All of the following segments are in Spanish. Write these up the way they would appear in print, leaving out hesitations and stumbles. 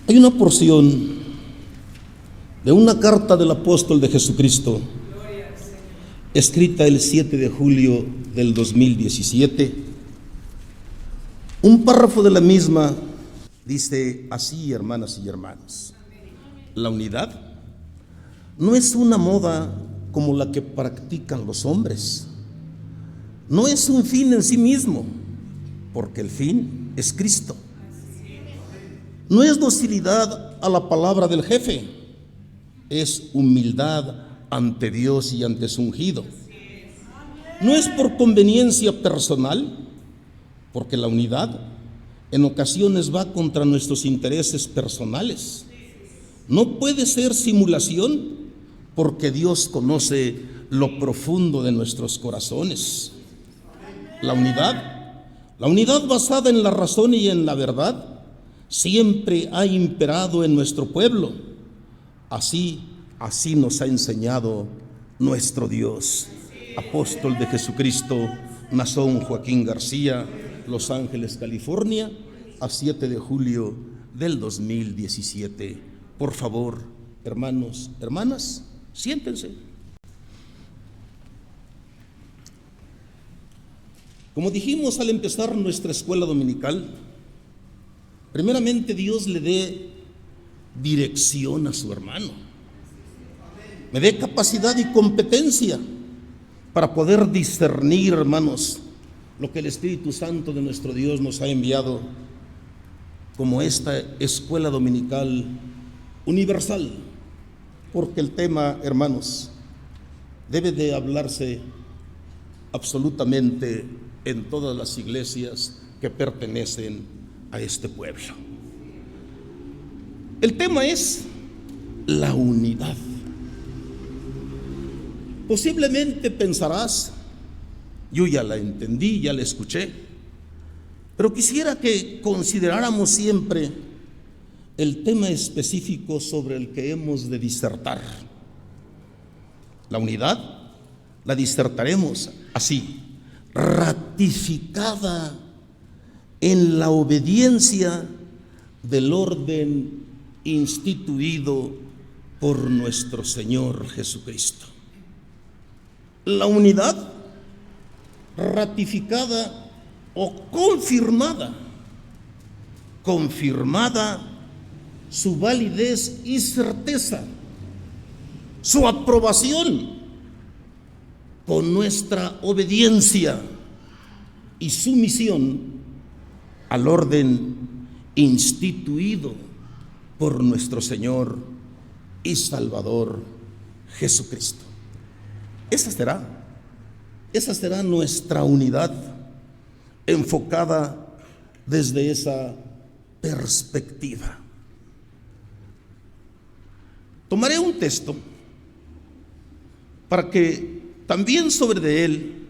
Hay una porción de una carta del apóstol de Jesucristo, escrita el 7 de julio del 2017. Un párrafo de la misma dice así, hermanas y hermanos: la unidad no es una moda como la que practican los hombres. No es un fin en sí mismo, porque el fin es Cristo. No es docilidad a la palabra del jefe, es humildad ante Dios y ante su ungido. No es por conveniencia personal, porque la unidad en ocasiones va contra nuestros intereses personales. No puede ser simulación, porque Dios conoce lo profundo de nuestros corazones. La unidad basada en la razón y en la verdad siempre ha imperado en nuestro pueblo. Así nos ha enseñado nuestro Dios. Apóstol de Jesucristo, Nazón Joaquín García, Los Ángeles, California, a 7 de julio del 2017. Por favor, hermanos, hermanas, siéntense. Como dijimos al empezar nuestra escuela dominical, primeramente Dios le dé dirección a su hermano, me dé capacidad y competencia para poder discernir, hermanos, lo que el Espíritu Santo de nuestro Dios nos ha enviado como esta escuela dominical universal, porque el tema, hermanos, debe de hablarse absolutamente en todas las iglesias que pertenecen a este pueblo. El tema es la unidad. Posiblemente pensarás: yo ya la entendí, ya la escuché, pero quisiera que consideráramos siempre el tema específico sobre el que hemos de disertar. La unidad la disertaremos así: ratificada en la obediencia del orden instituido por nuestro Señor Jesucristo. La unidad ratificada o confirmada su validez y certeza, su aprobación con nuestra obediencia y sumisión al orden instituido por nuestro Señor y Salvador Jesucristo. Esa será nuestra unidad enfocada desde esa perspectiva. Tomaré un texto para que también sobre de él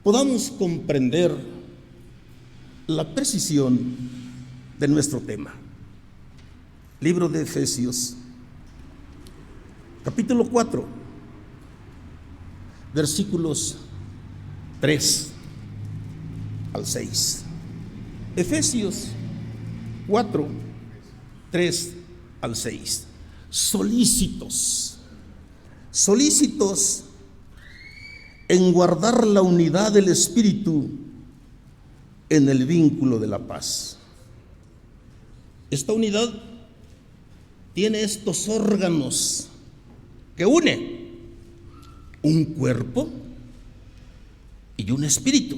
podamos comprender la precisión de nuestro tema. Libro de Efesios, capítulo 4, versículos 3 al 6. Efesios 4, 3 al 6. Solícitos en guardar la unidad del Espíritu en el vínculo de la paz. Esta unidad tiene estos órganos que une un cuerpo y un espíritu.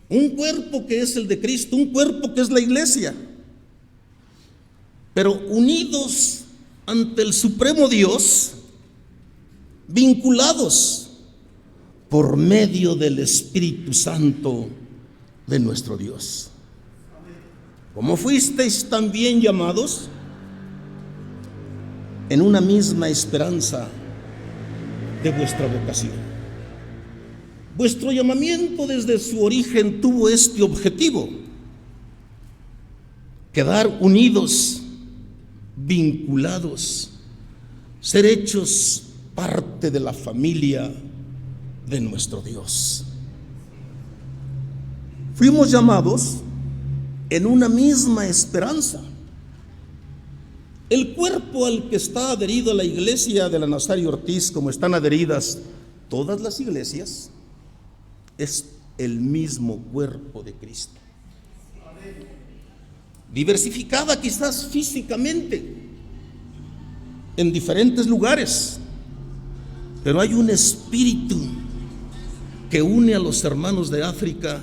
Un cuerpo que es el de Cristo, un cuerpo que es la iglesia, pero unidos ante el Supremo Dios, vinculados por medio del Espíritu Santo de nuestro Dios. Como fuisteis también llamados en una misma esperanza de vuestra vocación. Vuestro llamamiento desde su origen tuvo este objetivo: quedar unidos, vinculados, ser hechos parte de la familia de nuestro Dios. Fuimos llamados en una misma esperanza. El cuerpo al que está adherido a la iglesia de la Nazario Ortiz, como están adheridas todas las iglesias, es el mismo cuerpo de Cristo. Diversificada quizás físicamente en diferentes lugares, pero hay un espíritu que une a los hermanos de África,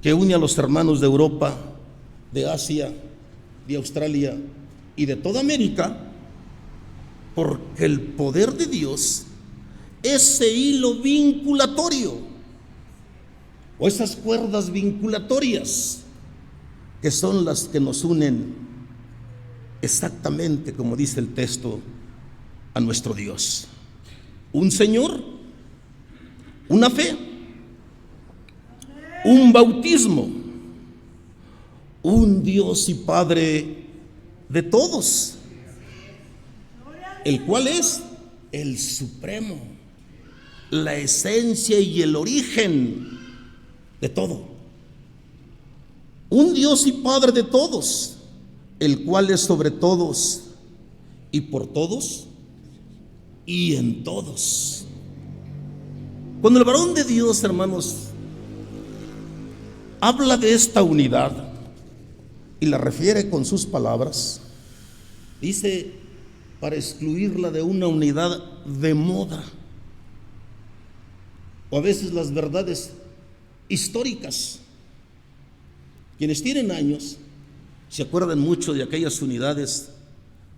que une a los hermanos de Europa, de Asia, de Australia y de toda América, porque el poder de Dios, ese hilo vinculatorio o esas cuerdas vinculatorias que son las que nos unen exactamente como dice el texto a nuestro Dios: un Señor, una fe, un bautismo, un Dios y Padre de todos, el cual es el supremo, la esencia y el origen de todo. Un Dios y Padre de todos, el cual es sobre todos y por todos y en todos. Cuando el varón de Dios, hermanos, habla de esta unidad y la refiere con sus palabras, dice para excluirla de una unidad de moda, o a veces las verdades históricas. Quienes tienen años se acuerdan mucho de aquellas unidades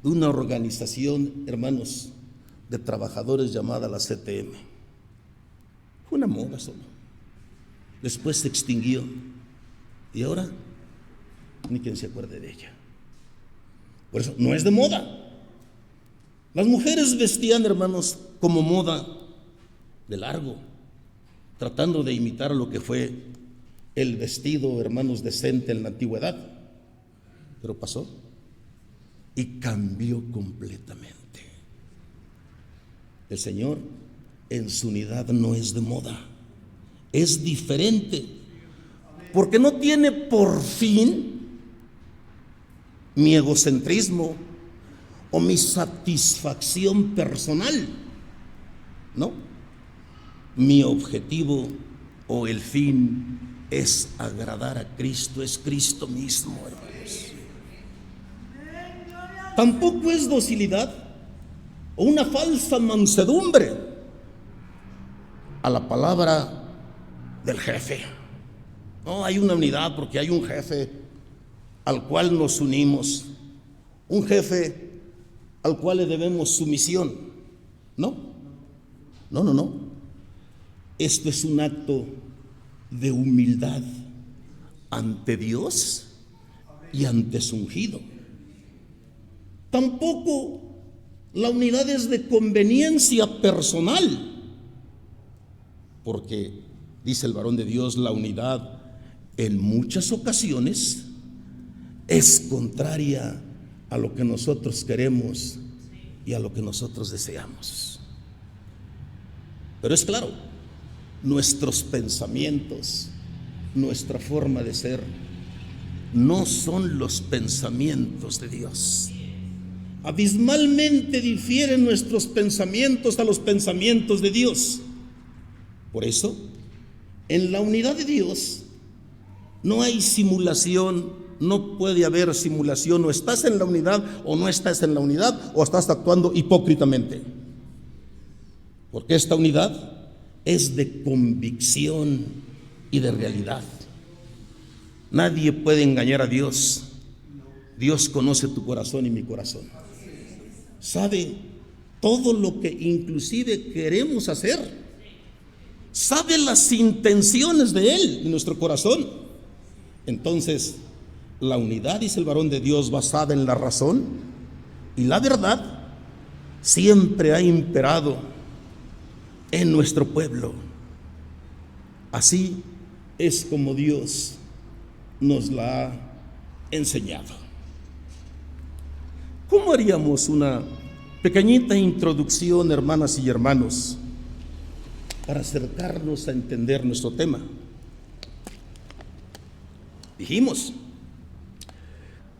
de una organización, hermanos, de trabajadores llamada la CTM. Fue una moda solo. Después se extinguió y ahora ni quien se acuerde de ella. Por eso no es de moda. Las mujeres vestían, hermanos, como moda de largo, tratando de imitar lo que fue el vestido, hermanos, decente en la antigüedad. Pero pasó y cambió completamente. El Señor en su unidad no es de moda, es diferente, porque no tiene por fin mi egocentrismo o mi satisfacción personal. No, mi objetivo o el fin es agradar a Cristo, es Cristo mismo, hermanos. Tampoco es docilidad o una falsa mansedumbre a la palabra del jefe. No, hay una unidad porque hay un jefe al cual nos unimos, un jefe al cual le debemos sumisión. No, no, no, no. Esto es un acto de humildad ante Dios y ante su ungido. Tampoco la unidad es de conveniencia personal, porque dice el varón de Dios, la unidad en muchas ocasiones es contraria a lo que nosotros queremos y a lo que nosotros deseamos. Pero es claro, nuestros pensamientos, nuestra forma de ser, no son los pensamientos de Dios. Abismalmente difieren nuestros pensamientos a los pensamientos de Dios. Por eso, en la unidad de Dios no hay simulación, no puede haber simulación. O estás en la unidad o no estás en la unidad, o estás actuando hipócritamente. Porque esta unidad es de convicción y de realidad. Nadie puede engañar a Dios. Dios conoce tu corazón y mi corazón. Sabe todo lo que inclusive queremos hacer. Sabe las intenciones de Él en nuestro corazón. Entonces, la unidad, dice el varón de Dios, basada en la razón y la verdad, siempre ha imperado en nuestro pueblo. Así es como Dios nos la ha enseñado. ¿Cómo haríamos una pequeñita introducción, hermanas y hermanos, para acercarnos a entender nuestro tema? Dijimos,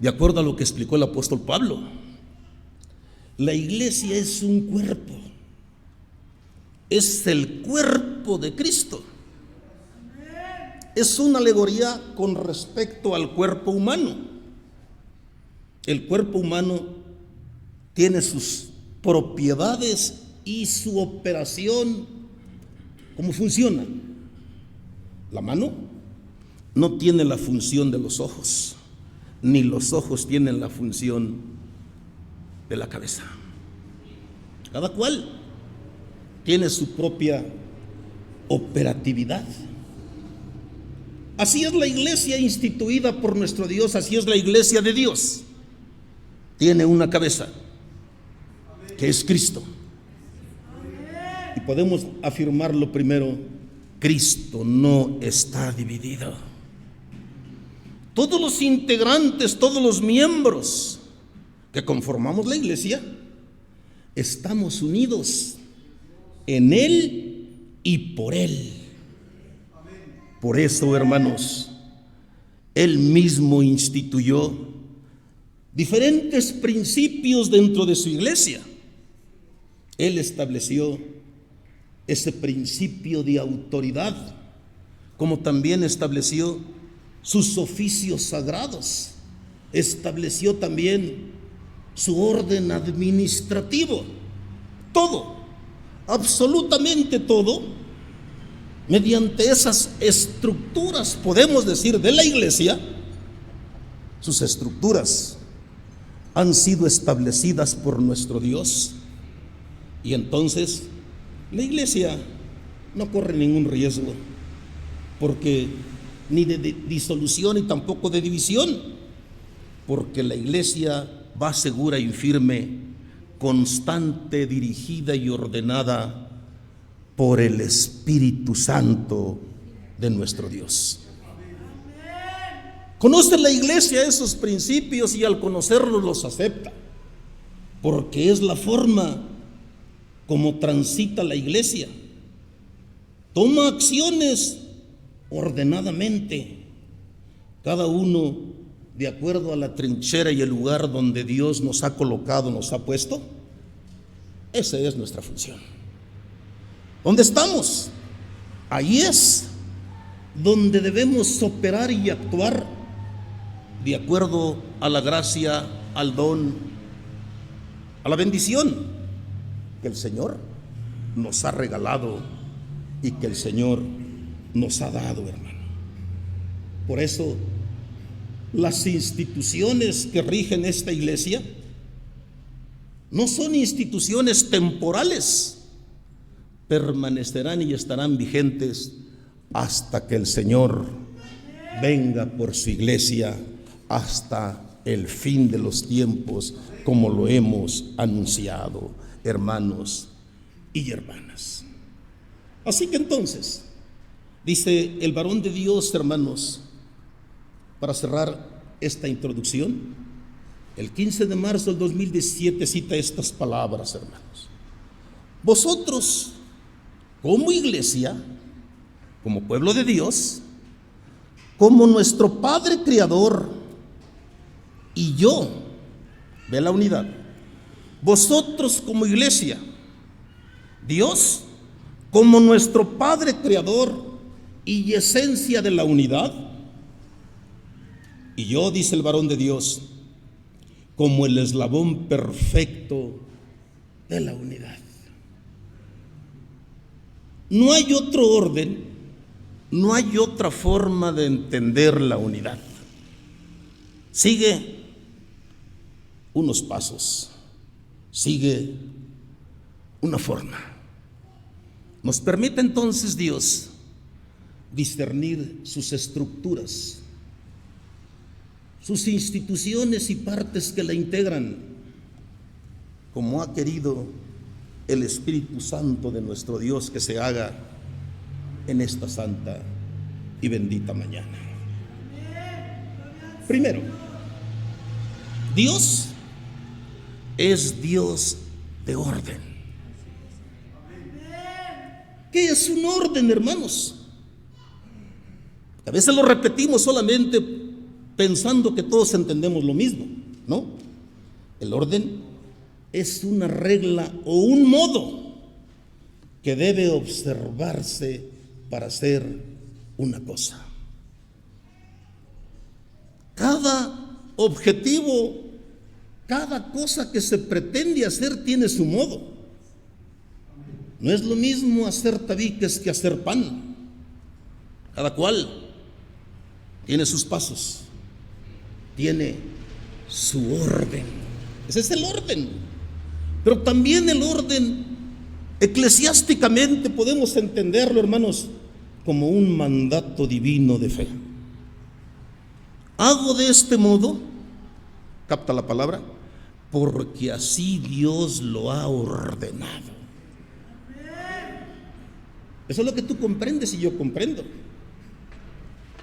De acuerdo a lo que explicó el apóstol Pablo, la iglesia es un cuerpo, es el cuerpo de Cristo. Es una alegoría con respecto al cuerpo humano. El cuerpo humano tiene sus propiedades y su operación. ¿Cómo funciona? La mano no tiene la función de los ojos, ni los ojos tienen la función de la cabeza. Cada cual tiene su propia operatividad. Así es la iglesia instituida por nuestro Dios, así es la iglesia de Dios. Tiene una cabeza, que es Cristo. Y podemos afirmarlo primero: Cristo no está dividido. Todos los integrantes, todos los miembros que conformamos la iglesia, estamos unidos en Él y por Él. Por eso, hermanos, Él mismo instituyó diferentes principios dentro de su iglesia. Él estableció ese principio de autoridad, como también estableció sus oficios sagrados, estableció también su orden administrativo. Todo, absolutamente todo, mediante esas estructuras, podemos decir, de la iglesia, sus estructuras han sido establecidas por nuestro Dios. Y entonces la iglesia no corre ningún riesgo, porque ni de disolución y tampoco de división, porque la iglesia va segura y firme, constante, dirigida y ordenada por el Espíritu Santo de nuestro Dios. Conoce la iglesia esos principios y al conocerlos los acepta, porque es la forma como transita la iglesia. Toma acciones ordenadamente, cada uno de acuerdo a la trinchera y el lugar donde Dios nos ha colocado, nos ha puesto. Esa es nuestra función. ¿Dónde estamos? Ahí es donde debemos operar y actuar de acuerdo a la gracia, al don, a la bendición que el Señor nos ha regalado y que el Señor nos ha dado, hermano. Por eso, las instituciones que rigen esta iglesia no son instituciones temporales, permanecerán y estarán vigentes hasta que el Señor venga por su iglesia, hasta el fin de los tiempos, como lo hemos anunciado, hermanos y hermanas. Así que entonces, dice el varón de Dios, hermanos, para cerrar esta introducción, el 15 de marzo del 2017 cita estas palabras, hermanos: vosotros, como iglesia, como pueblo de Dios, como nuestro Padre Creador y yo, ve la unidad, vosotros como iglesia, Dios como nuestro Padre Creador y esencia de la unidad, y yo, dice el varón de Dios, como el eslabón perfecto de la unidad. No hay otro orden, no hay otra forma de entender la unidad. Sigue unos pasos, sigue una forma. Nos permite entonces Dios discernir sus estructuras, sus instituciones y partes que la integran, como ha querido el Espíritu Santo de nuestro Dios que se haga en esta santa y bendita mañana. Primero, Dios es Dios de orden. ¿Qué es un orden, hermanos? A veces lo repetimos solamente pensando que todos entendemos lo mismo, ¿no? El orden es una regla o un modo que debe observarse para hacer una cosa. Cada objetivo, cada cosa que se pretende hacer tiene su modo. No es lo mismo hacer tabiques que hacer pan. Cada cual tiene sus pasos, tiene su orden. Ese es el orden. Pero también el orden, eclesiásticamente podemos entenderlo, hermanos, como un mandato divino de fe. Hago de este modo, capta la palabra, porque así Dios lo ha ordenado. Eso es lo que tú comprendes y yo comprendo.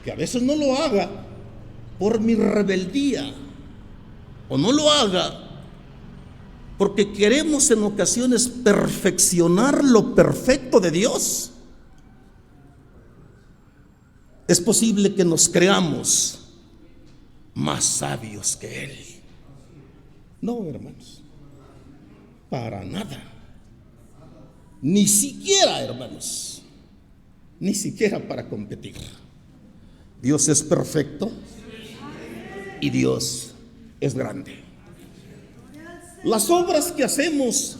Que a veces no lo haga por mi rebeldía, o no lo haga porque queremos en ocasiones perfeccionar lo perfecto de Dios. Es posible que nos creamos más sabios que Él. No, hermanos, para nada. Ni siquiera, hermanos, ni siquiera para competir. Dios es perfecto y Dios es grande. Las obras que hacemos,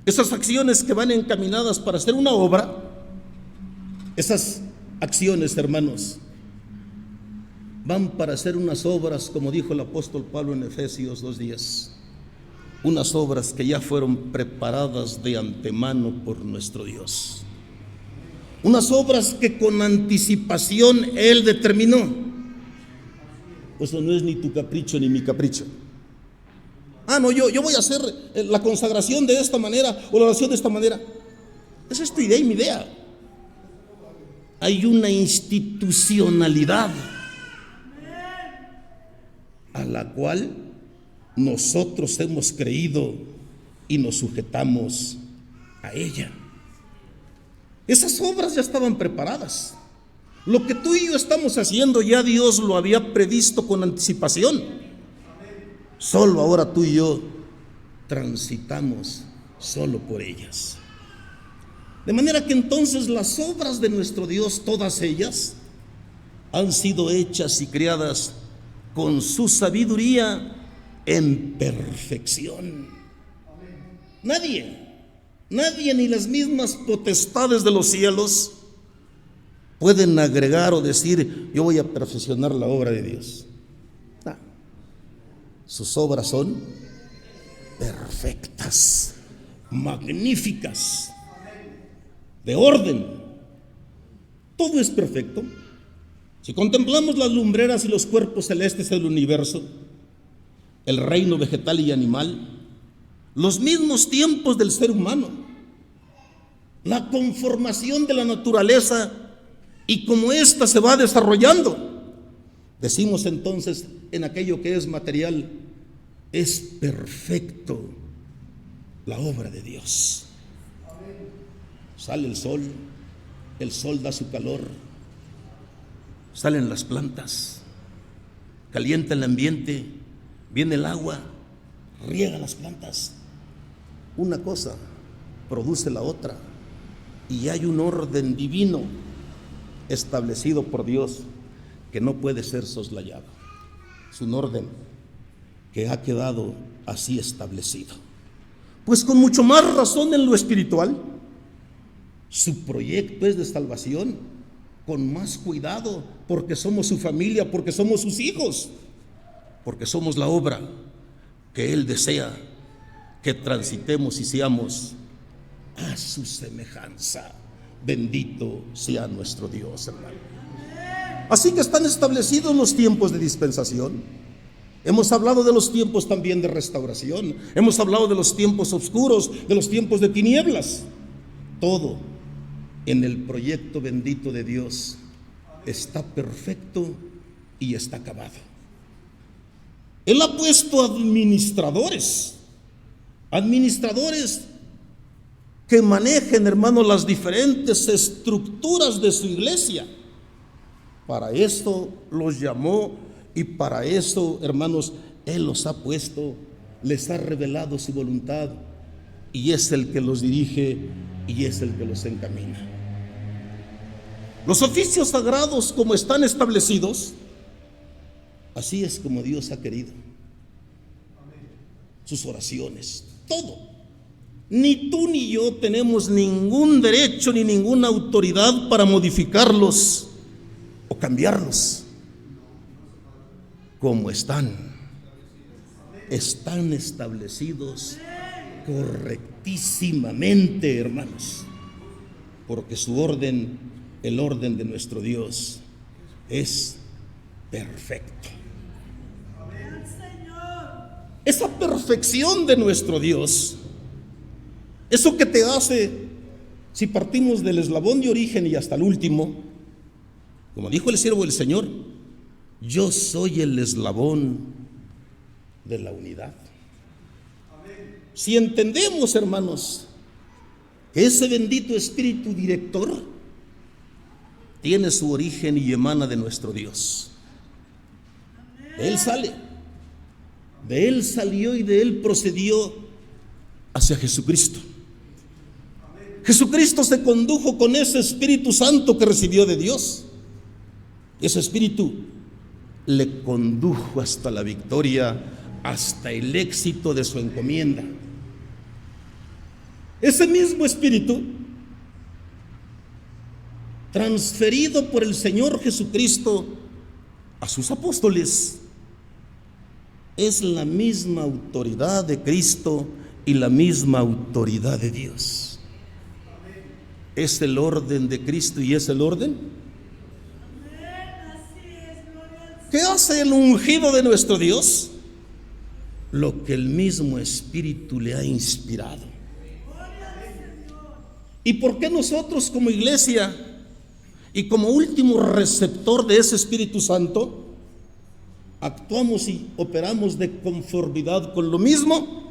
esas acciones que van encaminadas para hacer una obra, esas acciones, hermanos, van para hacer unas obras, como dijo el apóstol Pablo en Efesios 2:10, unas obras que ya fueron preparadas de antemano por nuestro Dios, unas obras que con anticipación Él determinó. Eso no es ni tu capricho ni mi capricho. No, yo voy a hacer la consagración de esta manera o la oración de esta manera. Esa es tu idea y mi idea. Hay una institucionalidad a la cual nosotros hemos creído y nos sujetamos a ella. Esas obras ya estaban preparadas. Lo que tú y yo estamos haciendo ya Dios lo había previsto con anticipación. Solo ahora tú y yo transitamos solo por ellas. De manera que entonces las obras de nuestro Dios, todas ellas, han sido hechas y creadas con su sabiduría en perfección. Nadie, ni las mismas potestades de los cielos pueden agregar o decir: yo voy a perfeccionar la obra de Dios. No. Sus obras son perfectas, magníficas, de orden. Todo es perfecto. Si contemplamos las lumbreras y los cuerpos celestes del universo, el reino vegetal y animal, los mismos tiempos del ser humano, la conformación de la naturaleza y cómo ésta se va desarrollando, decimos entonces en aquello que es material, es perfecto la obra de Dios. Sale el sol da su calor, salen las plantas, calienta el ambiente, viene el agua, riega las plantas. Una cosa produce la otra y hay un orden divino establecido por Dios que no puede ser soslayado. Es un orden que ha quedado así establecido. Pues con mucho más razón en lo espiritual, su proyecto es de salvación, con más cuidado, porque somos su familia, porque somos sus hijos, porque somos la obra que Él desea que transitemos y seamos a su semejanza. Bendito sea nuestro Dios, hermano. Así que están establecidos los tiempos de dispensación. Hemos hablado de los tiempos también de restauración. Hemos hablado de los tiempos oscuros, de los tiempos de tinieblas. Todo en el proyecto bendito de Dios está perfecto y está acabado. Él ha puesto administradores que manejen, hermanos, las diferentes estructuras de su iglesia. Para esto los llamó Y para eso, hermanos, Él los ha puesto, les ha revelado su voluntad, y es el que los dirige y es el que los encamina. Los oficios sagrados, como están establecidos, así es como Dios ha querido. Sus oraciones, todo. Ni tú ni yo tenemos ningún derecho ni ninguna autoridad para modificarlos o cambiarlos. Como están establecidos correctísimamente, hermanos, porque su orden, el orden de nuestro Dios, es perfecto. Esa perfección de nuestro Dios, eso que te hace, si partimos del eslabón de origen y hasta el último, como dijo el siervo del Señor, yo soy el eslabón de la unidad. Si entendemos, hermanos, que ese bendito Espíritu director tiene su origen y emana de nuestro Dios. De Él sale, de Él salió y de Él procedió hacia Jesucristo. Jesucristo se condujo con ese Espíritu Santo que recibió de Dios. Ese Espíritu le condujo hasta la victoria, hasta el éxito de su encomienda. Ese mismo Espíritu, transferido por el Señor Jesucristo a sus apóstoles, es la misma autoridad de Cristo y la misma autoridad de Dios. Es el orden de Cristo y es el orden. ¿Qué hace el ungido de nuestro Dios? Lo que el mismo Espíritu le ha inspirado. ¿Y por qué nosotros como iglesia y como último receptor de ese Espíritu Santo actuamos y operamos de conformidad con lo mismo?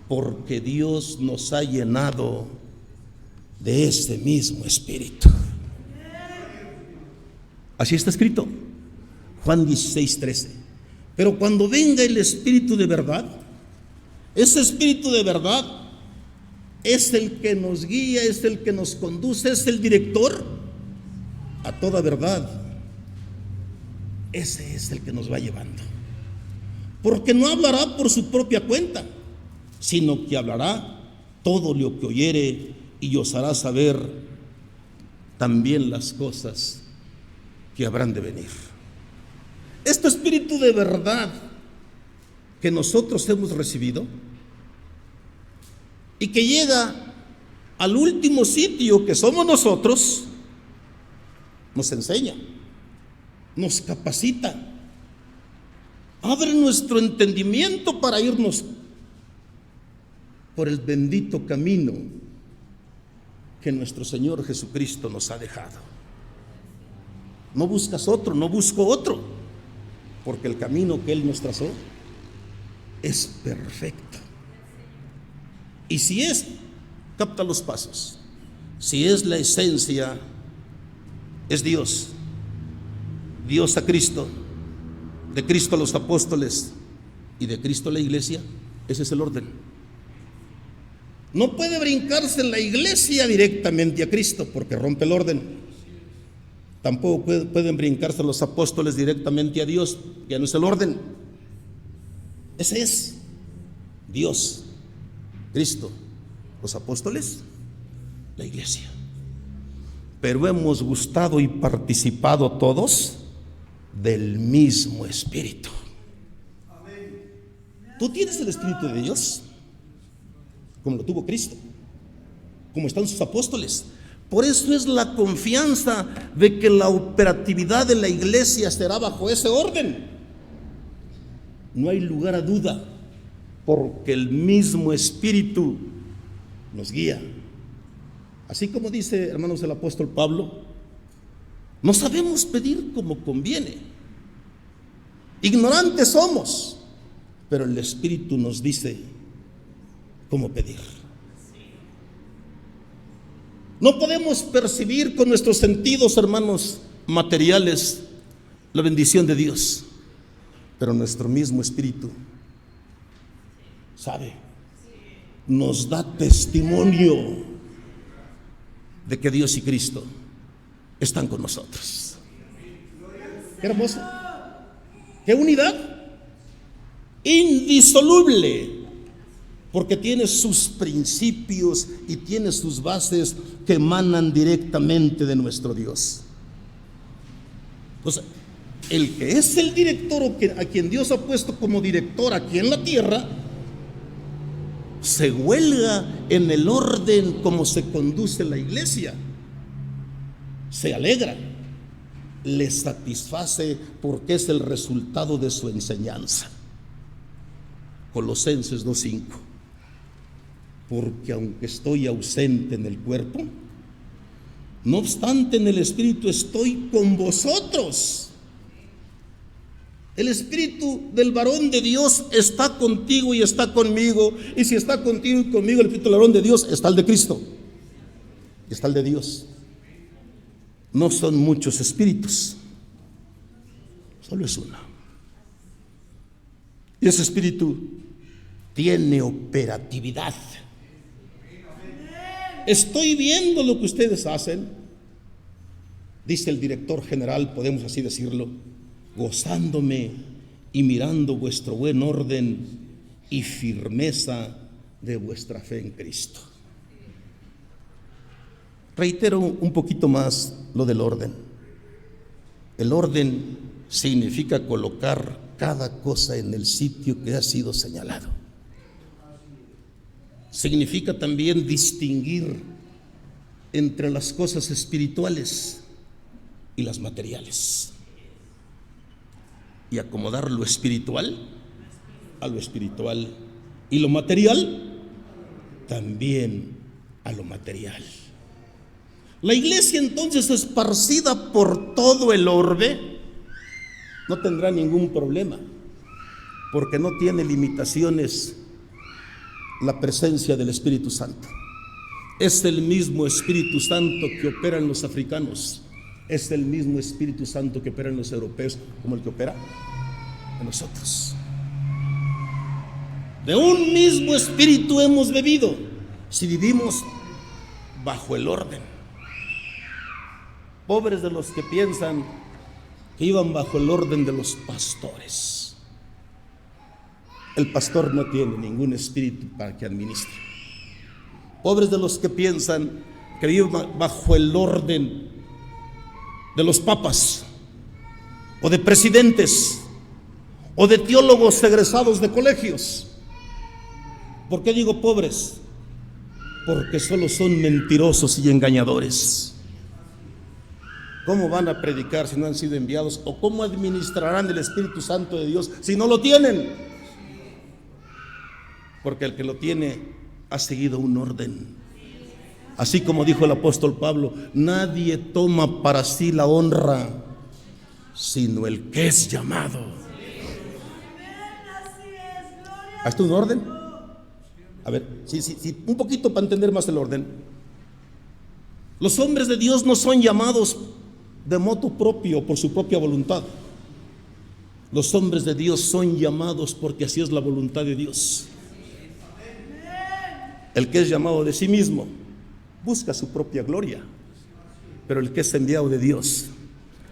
Porque Dios nos ha llenado de ese mismo Espíritu. Así está escrito, Juan 16:13. Pero cuando venga el Espíritu de verdad, ese Espíritu de verdad es el que nos guía, es el que nos conduce, es el director a toda verdad. Ese es el que nos va llevando. Porque no hablará por su propia cuenta, sino que hablará todo lo que oyere y os hará saber también las cosas que habrán de venir. Este Espíritu de verdad que nosotros hemos recibido y que llega al último sitio que somos nosotros, nos enseña, nos capacita, abre nuestro entendimiento para irnos por el bendito camino que nuestro Señor Jesucristo nos ha dejado. No buscas otro, no busco otro, porque el camino que Él nos trazó es perfecto. Y si es, capta los pasos, si es la esencia, es Dios, Dios a Cristo, de Cristo a los apóstoles y de Cristo a la iglesia, ese es el orden. No puede brincarse la iglesia directamente a Cristo porque rompe el orden. Tampoco pueden brincarse los apóstoles directamente a Dios, ya no es el orden. Ese es Dios, Cristo, los apóstoles, la iglesia. Pero hemos gustado y participado todos del mismo Espíritu. Tú tienes el Espíritu de Dios, como lo tuvo Cristo, como están sus apóstoles. Por eso es la confianza de que la operatividad de la iglesia será bajo ese orden. No hay lugar a duda, porque el mismo Espíritu nos guía. Así como dice, hermanos, el apóstol Pablo, no sabemos pedir como conviene. Ignorantes somos, pero el Espíritu nos dice cómo pedir. No podemos percibir con nuestros sentidos, hermanos, materiales, la bendición de Dios. pero nuestro mismo espíritu sabe, nos da testimonio de que Dios y Cristo están con nosotros. Qué hermoso, qué unidad indisoluble, porque tiene sus principios y tiene sus bases que emanan directamente de nuestro Dios. Entonces, el que es el director, o a quien Dios ha puesto como director aquí en la tierra, se huelga en el orden como se conduce la iglesia, se alegra, le satisface, porque es el resultado de su enseñanza. Colosenses 2:5. Porque aunque estoy ausente en el cuerpo, no obstante en el espíritu estoy con vosotros. El espíritu del varón de Dios está contigo y está conmigo. Y si está contigo y conmigo el espíritu del varón de Dios, está el de Cristo, está el de Dios. No son muchos espíritus, solo es uno. Y ese espíritu tiene operatividad. Estoy viendo lo que ustedes hacen, dice el director general, podemos así decirlo, gozándome y mirando vuestro buen orden y firmeza de vuestra fe en Cristo. Reitero un poquito más lo del orden. El orden significa colocar cada cosa en el sitio que ha sido señalado. Significa también distinguir entre las cosas espirituales y las materiales, y acomodar lo espiritual a lo espiritual y lo material también a lo material. La iglesia entonces, esparcida por todo el orbe, no tendrá ningún problema, porque no tiene limitaciones la presencia del Espíritu Santo. Es el mismo Espíritu Santo que opera en los africanos, es el mismo Espíritu Santo que opera en los europeos, como el que opera en nosotros. De un mismo Espíritu hemos bebido, si vivimos bajo el orden. Pobres de los que piensan que iban bajo el orden de los pastores. El pastor no tiene ningún espíritu para que administre. Pobres de los que piensan que viven bajo el orden de los papas, o de presidentes, o de teólogos egresados de colegios. ¿Por qué digo pobres? Porque solo son mentirosos y engañadores. ¿Cómo van a predicar si no han sido enviados? ¿O cómo administrarán el Espíritu Santo de Dios si no lo tienen? Porque el que lo tiene ha seguido un orden. Así como dijo el apóstol Pablo, nadie toma para sí la honra sino el que es llamado. ¿Hasta un orden? A ver, sí, un poquito para entender más el orden. Los hombres de Dios no son llamados de motu propio, por su propia voluntad. Los hombres de Dios son llamados porque así es la voluntad de Dios. El que es llamado de sí mismo busca su propia gloria, pero el que es enviado de Dios,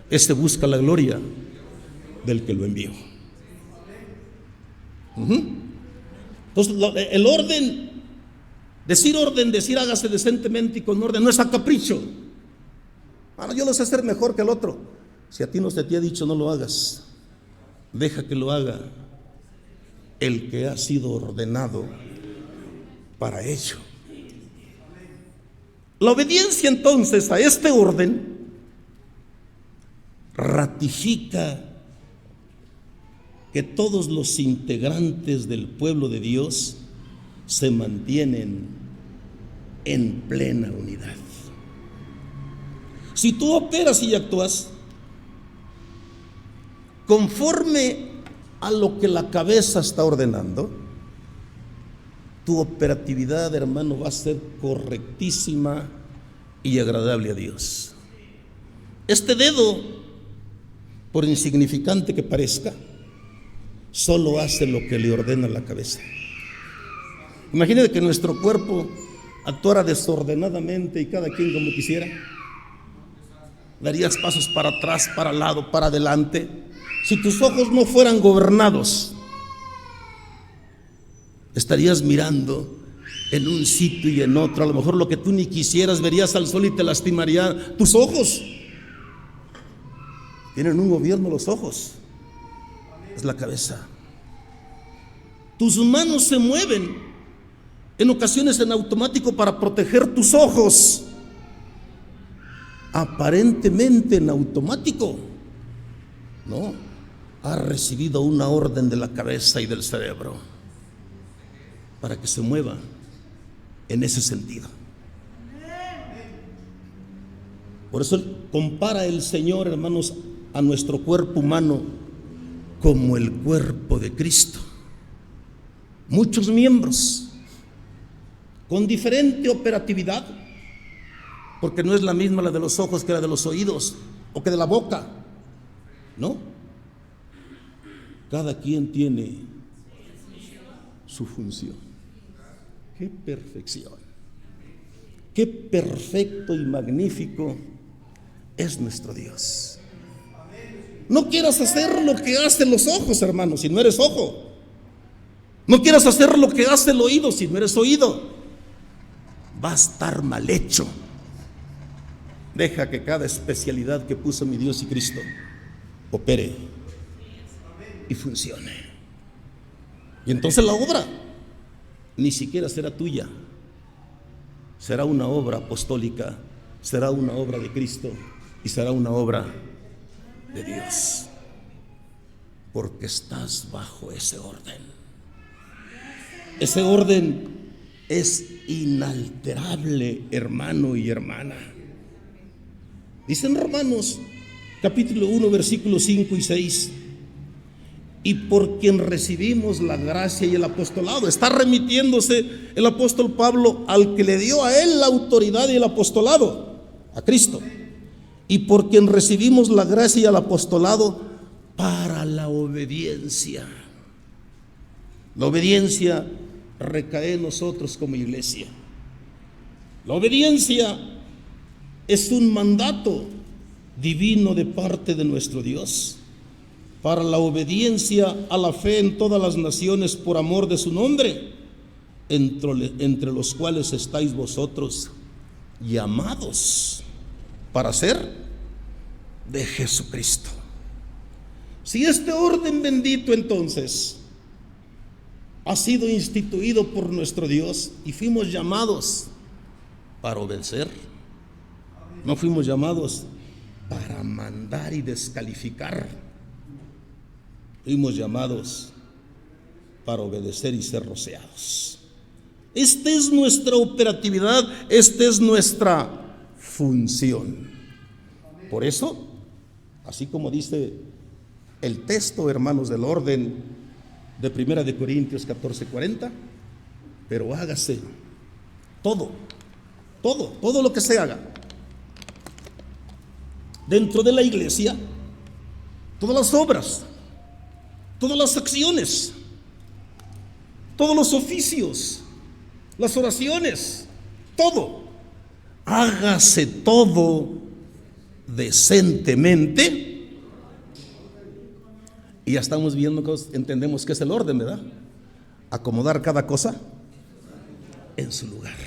este busca la gloria del que lo envió. Entonces, el orden, decir hágase decentemente y con orden, no es a capricho. Yo lo sé hacer mejor que el otro. Si a ti no se te ha dicho no lo hagas, deja que lo haga el que ha sido ordenado para ello. La obediencia entonces a este orden ratifica que todos los integrantes del pueblo de Dios se mantienen en plena unidad. Si tú operas y actúas conforme a lo que la cabeza está ordenando, tu operatividad, hermano, va a ser correctísima y agradable a Dios. Este dedo, por insignificante que parezca, solo hace lo que le ordena la cabeza. Imagínate que nuestro cuerpo actuara desordenadamente y cada quien como quisiera. Darías pasos para atrás, para al lado, para adelante. Si tus ojos no fueran gobernados, estarías mirando en un sitio y en otro. A lo mejor lo que tú ni quisieras, verías al sol y te lastimaría tus ojos. Tienen un gobierno los ojos, es la cabeza. Tus manos se mueven en ocasiones en automático para proteger tus ojos, aparentemente en automático. No, has recibido una orden de la cabeza y del cerebro para que se mueva en ese sentido. Por eso compara el Señor, hermanos, a nuestro cuerpo humano como el cuerpo de Cristo. Muchos miembros con diferente operatividad, porque no es la misma la de los ojos que la de los oídos o que de la boca, ¿no? Cada quien tiene su función. ¡Qué perfección! ¡Qué perfecto y magnífico es nuestro Dios! No quieras hacer lo que hacen los ojos, hermano, si no eres ojo. No quieras hacer lo que hace el oído si no eres oído. Va a estar mal hecho. Deja que cada especialidad que puso mi Dios y Cristo opere y funcione. Y entonces la obra ni siquiera será tuya. Será una obra apostólica, será una obra de Cristo y será una obra de Dios, porque estás bajo ese orden. Ese orden es inalterable, hermano y hermana. Dice en Romanos capítulo 1 versículos 5 y 6: y por quien recibimos la gracia y el apostolado. Está remitiéndose el apóstol Pablo al que le dio a él la autoridad y el apostolado, a Cristo. Y por quien recibimos la gracia y el apostolado para la obediencia. La obediencia recae en nosotros como iglesia. La obediencia es un mandato divino de parte de nuestro Dios para la obediencia a la fe en todas las naciones por amor de su nombre, entre los cuales estáis vosotros llamados para ser de Jesucristo. Si este orden bendito entonces ha sido instituido por nuestro Dios y fuimos llamados para obedecer, no fuimos llamados para mandar y descalificar, fuimos llamados para obedecer y ser rociados. Esta es nuestra operatividad, esta es nuestra función. Por eso, así como dice el texto, hermanos, del orden de 1 de Corintios 14:40, pero hágase todo lo que se haga dentro de la iglesia, todas las obras, todas las acciones, todos los oficios, las oraciones, todo, hágase todo decentemente. Y ya estamos viendo, entendemos que es el orden, ¿verdad? Acomodar cada cosa en su lugar,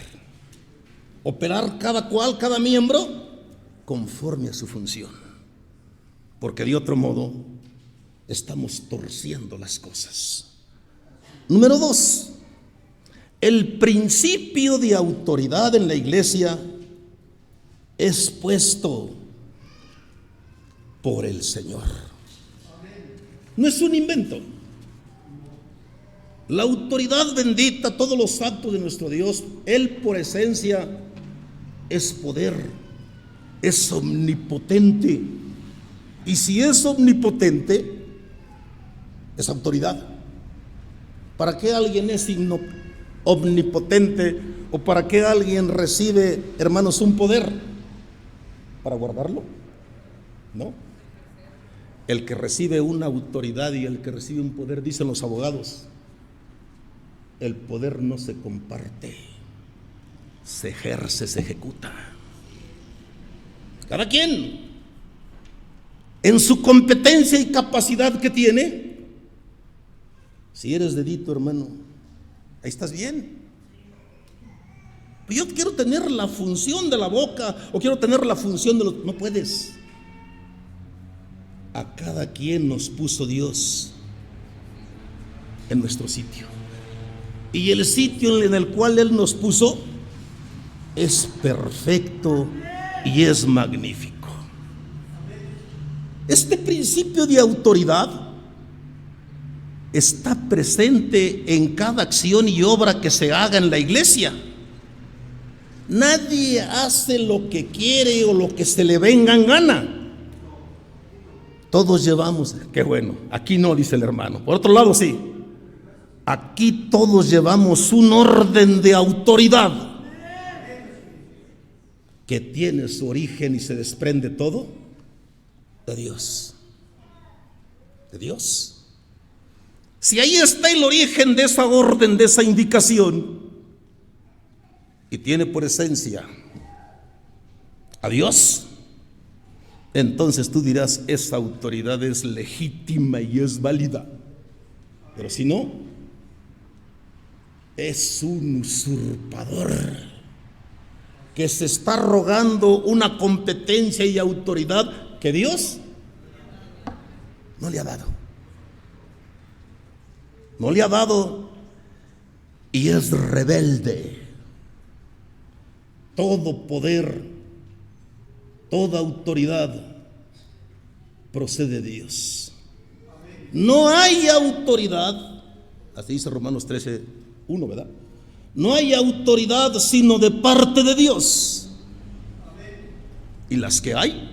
operar cada cual, cada miembro conforme a su función, porque de otro modo estamos torciendo las cosas. Número 2, el principio de autoridad en la iglesia es puesto por el Señor. No es un invento. La autoridad bendita, todos los actos de nuestro Dios, Él por esencia es poder, es omnipotente. Y si es omnipotente, es autoridad. ¿Para qué alguien es omnipotente o para qué alguien recibe, hermanos, un poder? ¿Para guardarlo? No. El que recibe una autoridad y el que recibe un poder, dicen los abogados, el poder no se comparte, se ejerce, se ejecuta. Cada quien, en su competencia y capacidad que tiene. Si eres dedito, hermano, ahí estás bien. Yo quiero tener la función de la boca o quiero tener la función de los... No puedes. A cada quien nos puso Dios en nuestro sitio. Y el sitio en el cual Él nos puso es perfecto y es magnífico. Este principio de autoridad está presente en cada acción y obra que se haga en la iglesia. Nadie hace lo que quiere o lo que se le venga en gana. Todos llevamos, qué bueno, aquí no, dice el hermano. Por otro lado, sí, aquí todos llevamos un orden de autoridad que tiene su origen y se desprende todo de Dios. De Dios. Si ahí está el origen de esa orden, de esa indicación, y tiene por esencia a Dios, entonces tú dirás, esa autoridad es legítima y es válida. Pero si no, es un usurpador que se está rogando una competencia y autoridad que Dios no le ha dado. No le ha dado y es rebelde. Todo poder, toda autoridad procede de Dios. No hay autoridad, así dice Romanos 13:1, ¿verdad? No hay autoridad sino de parte de Dios. Y las que hay.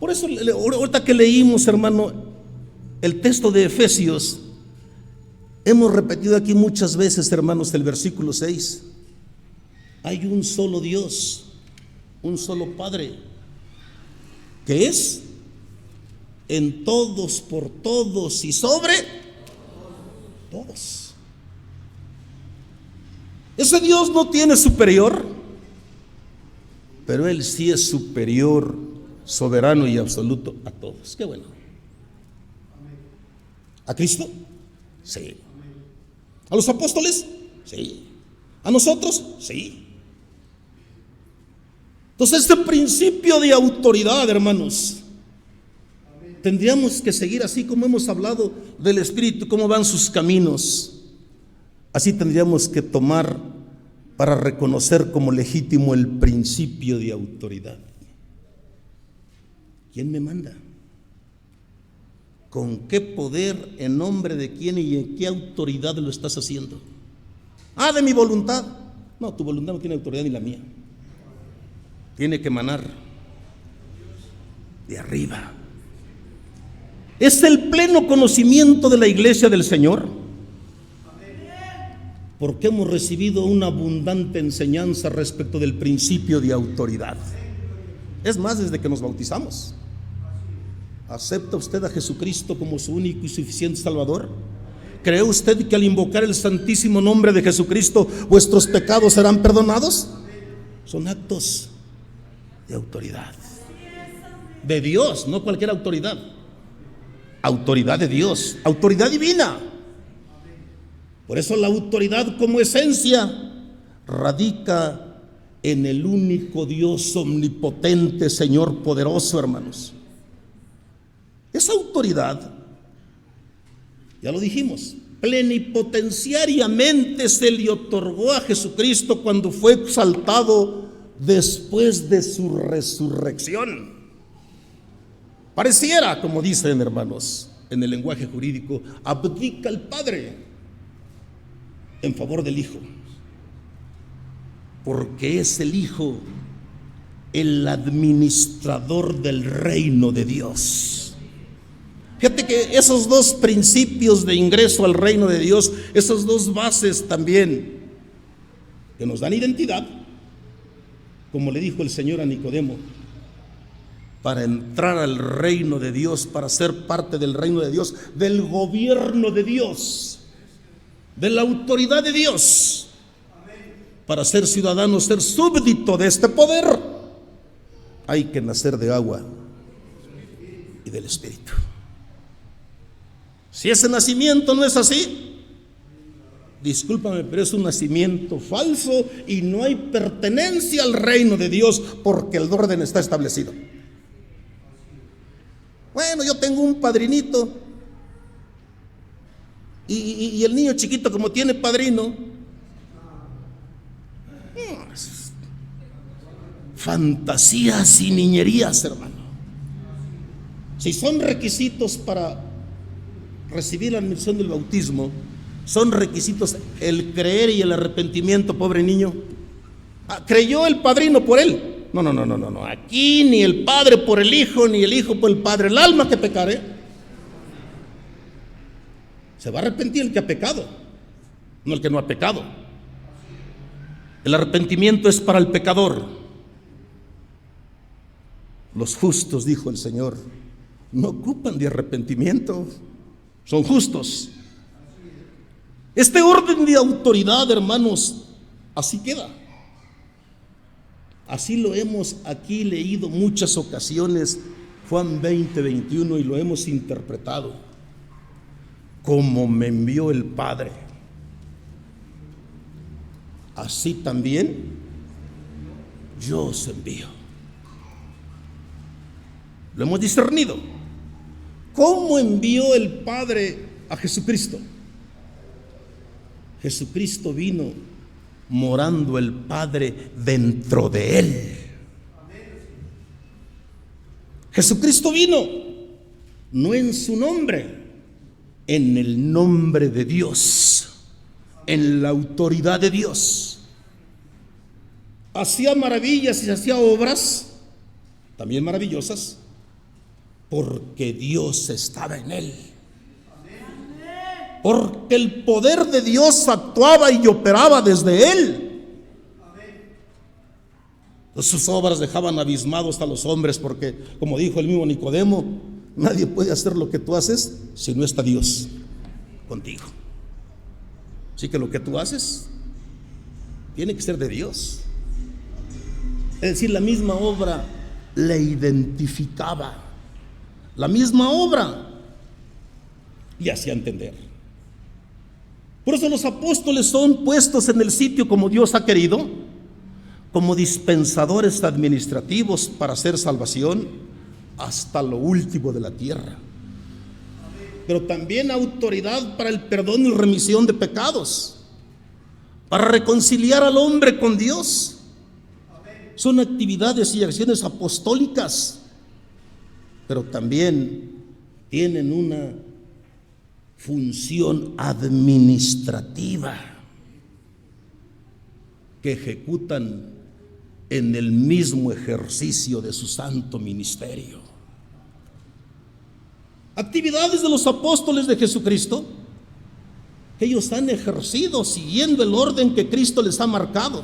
Por eso, ahorita que leímos, hermano, el texto de Efesios, hemos repetido aquí muchas veces, hermanos, el versículo 6. Hay un solo Dios, un solo Padre, que es en todos, por todos y sobre todos. Ese Dios no tiene superior, pero Él sí es superior, soberano y absoluto a todos. Qué bueno. ¿A Cristo? Sí. ¿A los apóstoles? Sí. ¿A nosotros? Sí. Entonces, este principio de autoridad, hermanos, tendríamos que seguir así como hemos hablado del Espíritu, cómo van sus caminos. Así tendríamos que tomar para reconocer como legítimo el principio de autoridad. ¿Quién me manda? ¿Con qué poder, en nombre de quién y en qué autoridad lo estás haciendo? De mi voluntad. No, tu voluntad no tiene autoridad ni la mía. Tiene que emanar de arriba. Es el pleno conocimiento de la iglesia del Señor, porque hemos recibido una abundante enseñanza respecto del principio de autoridad. Es más, desde que nos bautizamos. ¿Acepta usted a Jesucristo como su único y suficiente Salvador? ¿Cree usted que al invocar el santísimo nombre de Jesucristo vuestros pecados serán perdonados? Son actos de autoridad de Dios, no cualquier autoridad. Autoridad de Dios, autoridad divina. Por eso la autoridad como esencia radica en el único Dios omnipotente, Señor poderoso, hermanos. Esa autoridad, ya lo dijimos, plenipotenciariamente se le otorgó a Jesucristo cuando fue exaltado después de su resurrección. Pareciera, como dicen, hermanos, en el lenguaje jurídico, abdica el Padre en favor del Hijo, porque es el Hijo el administrador del reino de Dios. Fíjate que esos dos principios de ingreso al reino de Dios, esas dos bases también que nos dan identidad, como le dijo el Señor a Nicodemo, para entrar al reino de Dios, para ser parte del reino de Dios, del gobierno de Dios, de la autoridad de Dios, para ser ciudadano, ser súbdito de este poder, hay que nacer de agua y del Espíritu. Si ese nacimiento no es así, discúlpame, pero es un nacimiento falso y no hay pertenencia al reino de Dios, porque el orden está establecido. Bueno, yo tengo un padrinito y el niño chiquito, como tiene padrino, fantasías y niñerías, hermano. Si son requisitos para recibir la admisión del bautismo, son requisitos el creer y el arrepentimiento. Pobre niño, creyó el padrino por él. No. Aquí ni el padre por el hijo, ni el hijo por el padre. El alma que pecare, se va a arrepentir el que ha pecado, no el que no ha pecado. El arrepentimiento es para el pecador. Los justos, dijo el Señor, no ocupan de arrepentimiento, son justos. Este orden de autoridad, hermanos, así queda. Así lo hemos aquí leído muchas ocasiones, Juan 20:21, y lo hemos interpretado. Como me envió el Padre, así también yo os envío. Lo hemos discernido. ¿Cómo envió el Padre a Jesucristo? Jesucristo vino morando el Padre dentro de él. Jesucristo vino no en su nombre, en el nombre de Dios, en la autoridad de Dios. Hacía maravillas y hacía obras también maravillosas, porque Dios estaba en él. Porque el poder de Dios actuaba y operaba desde él. Sus obras dejaban abismados a los hombres, porque, como dijo el mismo Nicodemo, nadie puede hacer lo que tú haces si no está Dios contigo. Así que lo que tú haces tiene que ser de Dios. Es decir, la misma obra le identificaba, la misma obra le hacía entender. Por eso los apóstoles son puestos en el sitio como Dios ha querido, como dispensadores administrativos para hacer salvación hasta lo último de la tierra. Pero también autoridad para el perdón y remisión de pecados, para reconciliar al hombre con Dios. Son actividades y acciones apostólicas, pero también tienen una función administrativa que ejecutan en el mismo ejercicio de su santo ministerio. Actividades de los apóstoles de Jesucristo que ellos han ejercido siguiendo el orden que Cristo les ha marcado.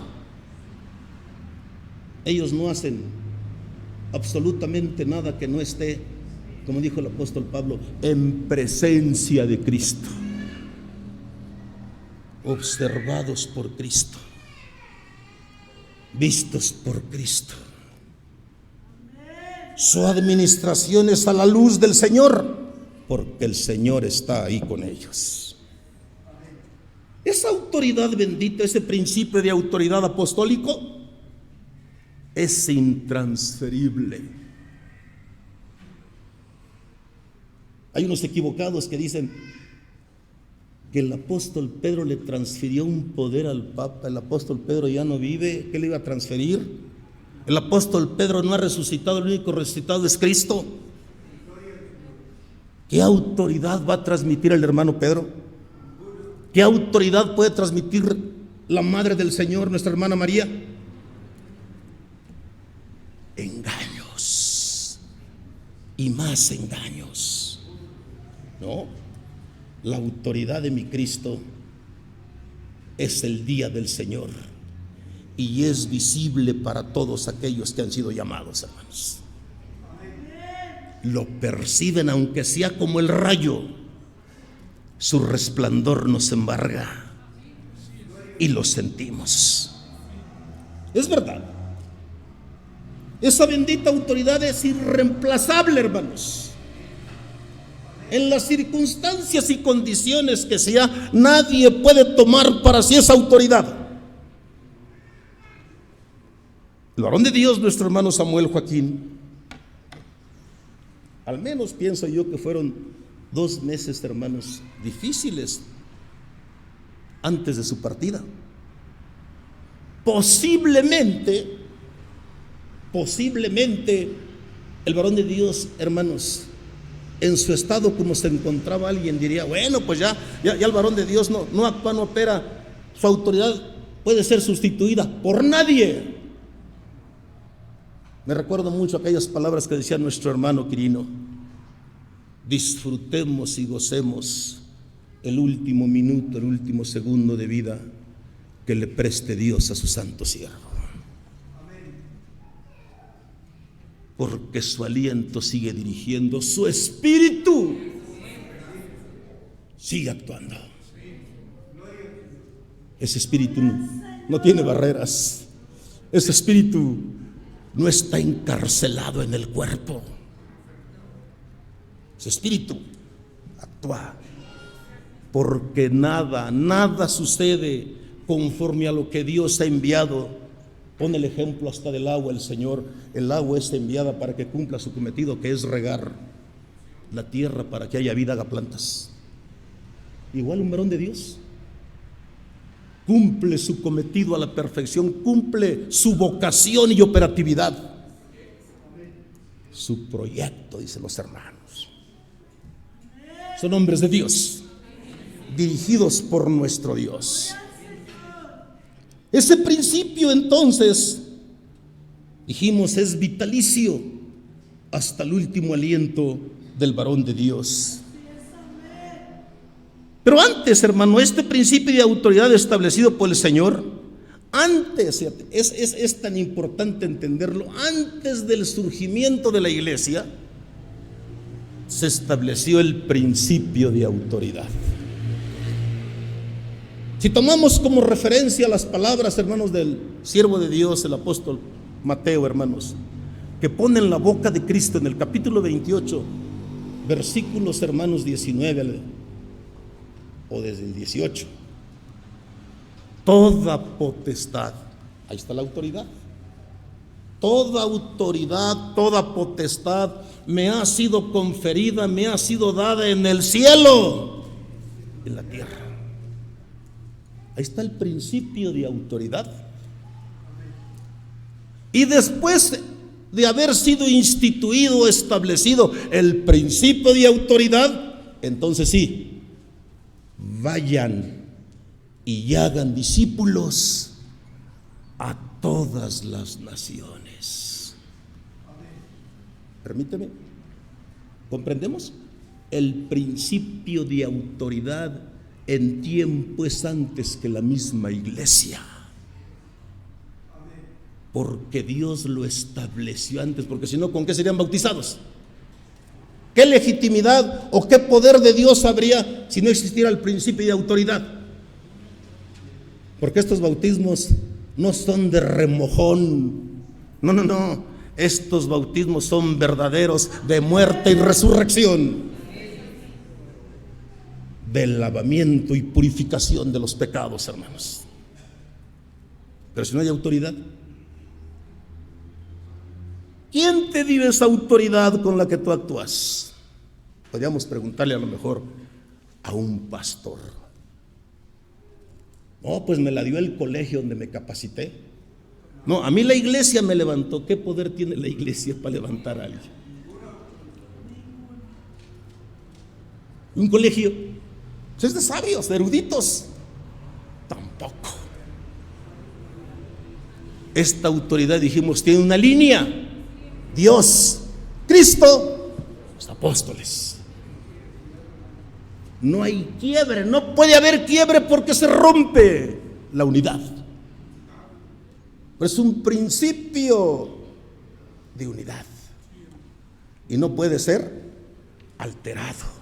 Ellos no hacen absolutamente nada que no esté, como dijo el apóstol Pablo, en presencia de Cristo, observados por Cristo, vistos por Cristo. Su administración es a la luz del Señor, porque el Señor está ahí con ellos. Esa autoridad bendita, ese principio de autoridad apostólico, es intransferible. Hay unos equivocados que dicen que el apóstol Pedro le transfirió un poder al Papa. El apóstol Pedro ya no vive, ¿qué le iba a transferir? El apóstol Pedro no ha resucitado, el único resucitado es Cristo. ¿Qué autoridad va a transmitir el hermano Pedro? ¿Qué autoridad puede transmitir la Madre del Señor, nuestra hermana María? Engaños y más engaños. No, la autoridad de mi Cristo es el día del Señor y es visible para todos aquellos que han sido llamados, hermanos. lo perciben aunque sea como el rayo. Su resplandor nos embarga y lo sentimos. Es verdad. Esa bendita autoridad es irreemplazable, hermanos. En las circunstancias y condiciones que sea, nadie puede tomar para sí esa autoridad. El varón de Dios, nuestro hermano Samuel Joaquín, al menos pienso yo que fueron 2 meses, hermanos, difíciles antes de su partida. Posiblemente, el varón de Dios, hermanos, en su estado como se encontraba, alguien diría, bueno, pues ya el varón de Dios no actúa, no opera, su autoridad puede ser sustituida por nadie. Me recuerdo mucho aquellas palabras que decía nuestro hermano Quirino: disfrutemos y gocemos el último minuto, el último segundo de vida que le preste Dios a su santo siervo. Porque su aliento sigue dirigiendo, su espíritu sigue actuando. Ese espíritu no tiene barreras. Ese espíritu no está encarcelado en el cuerpo. Ese espíritu actúa, porque nada sucede conforme a lo que Dios ha enviado. Pone el ejemplo hasta del agua el Señor. El agua es enviada para que cumpla su cometido, que es regar la tierra para que haya vida, haga plantas. Igual un varón de Dios cumple su cometido a la perfección, cumple su vocación y operatividad, su proyecto, dicen los hermanos. Son hombres de Dios, dirigidos por nuestro Dios. Ese principio, entonces, dijimos, es vitalicio hasta el último aliento del varón de Dios. Pero antes, hermano, este principio de autoridad establecido por el Señor, antes, es tan importante entenderlo, antes del surgimiento de la iglesia, se estableció el principio de autoridad. Si tomamos como referencia las palabras, hermanos, del siervo de Dios, el apóstol Mateo, hermanos, que pone en la boca de Cristo en el capítulo 28, versículos, hermanos, 19 o desde el 18. Toda potestad, ahí está la autoridad. Toda autoridad, toda potestad me ha sido conferida, me ha sido dada en el cielo, en la tierra. Ahí está el principio de autoridad. Y después de haber sido instituido, establecido el principio de autoridad, entonces sí, vayan y hagan discípulos a todas las naciones. Permíteme, ¿comprendemos? El principio de autoridad en tiempos antes que la misma iglesia, porque Dios lo estableció antes, porque si no, ¿con qué serían bautizados? ¿Qué legitimidad o qué poder de Dios habría si no existiera el principio de autoridad? Porque estos bautismos no son de remojón, no, estos bautismos son verdaderos, de muerte y resurrección, del lavamiento y purificación de los pecados, hermanos. Pero si no hay autoridad, ¿quién te dio esa autoridad con la que tú actúas? Podríamos preguntarle a lo mejor a un pastor. No, pues me la dio el colegio donde me capacité. No, a mí la iglesia me levantó. ¿Qué poder tiene la iglesia para levantar a alguien? Un colegio es de sabios, de eruditos. Tampoco. Esta autoridad, dijimos, tiene una línea: Dios, Cristo, los apóstoles. No hay quiebre, no puede haber quiebre porque se rompe la unidad. Pero es un principio de unidad. y no puede ser alterado.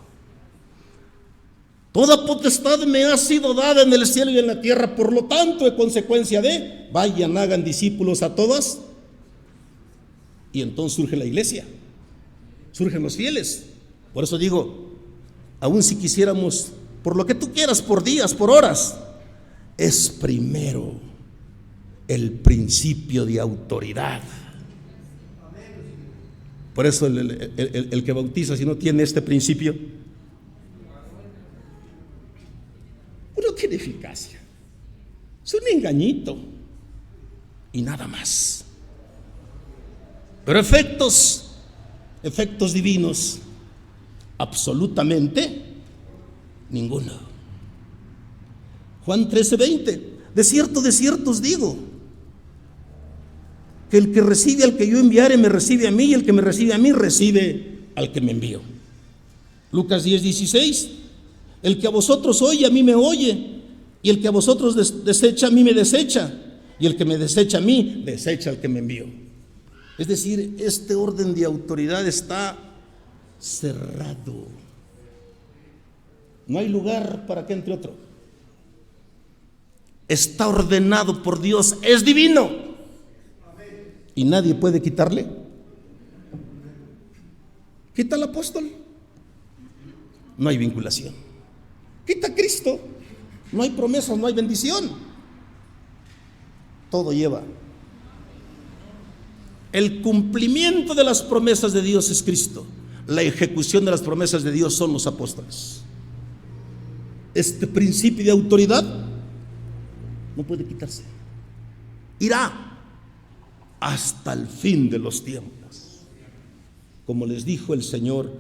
Toda potestad me ha sido dada en el cielo y en la tierra, por lo tanto, en consecuencia de, vayan, hagan discípulos a todas. Y entonces surge la iglesia, surgen los fieles. Por eso digo, aun si quisiéramos, por lo que tú quieras, por días, por horas, es primero el principio de autoridad. Por eso el que bautiza, si no tiene este principio, no tiene eficacia. Es un engañito y nada más. Pero efectos divinos, absolutamente ninguno. Juan 13:20, de cierto os digo, que el que recibe al que yo enviare me recibe a mí, y el que me recibe a mí recibe al que me envió. Lucas 10:16, el que a vosotros oye, a mí me oye, y el que a vosotros desecha, a mí me desecha, y el que me desecha a mí, desecha al que me envió. Es decir, este orden de autoridad está cerrado. No hay lugar para que entre otro. Está ordenado por Dios, es divino, y nadie puede quitarle. Quita al apóstol, no hay vinculación. Quita a Cristo, no hay promesas, no hay bendición. Todo lleva. El cumplimiento de las promesas de Dios es Cristo. La ejecución de las promesas de Dios son los apóstoles. Este principio de autoridad no puede quitarse. Irá hasta el fin de los tiempos. Como les dijo el Señor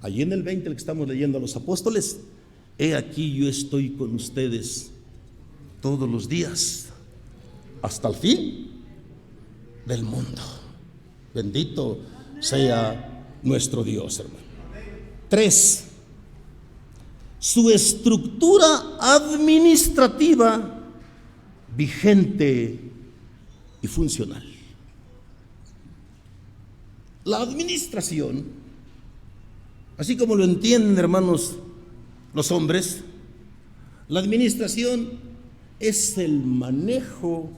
allí en el 20, el que estamos leyendo, a los apóstoles: he aquí yo estoy con ustedes todos los días hasta el fin del mundo. Bendito sea nuestro Dios, hermano. 3. Su estructura administrativa vigente y funcional. La administración, así como lo entienden, hermanos, los hombres, la administración es el manejo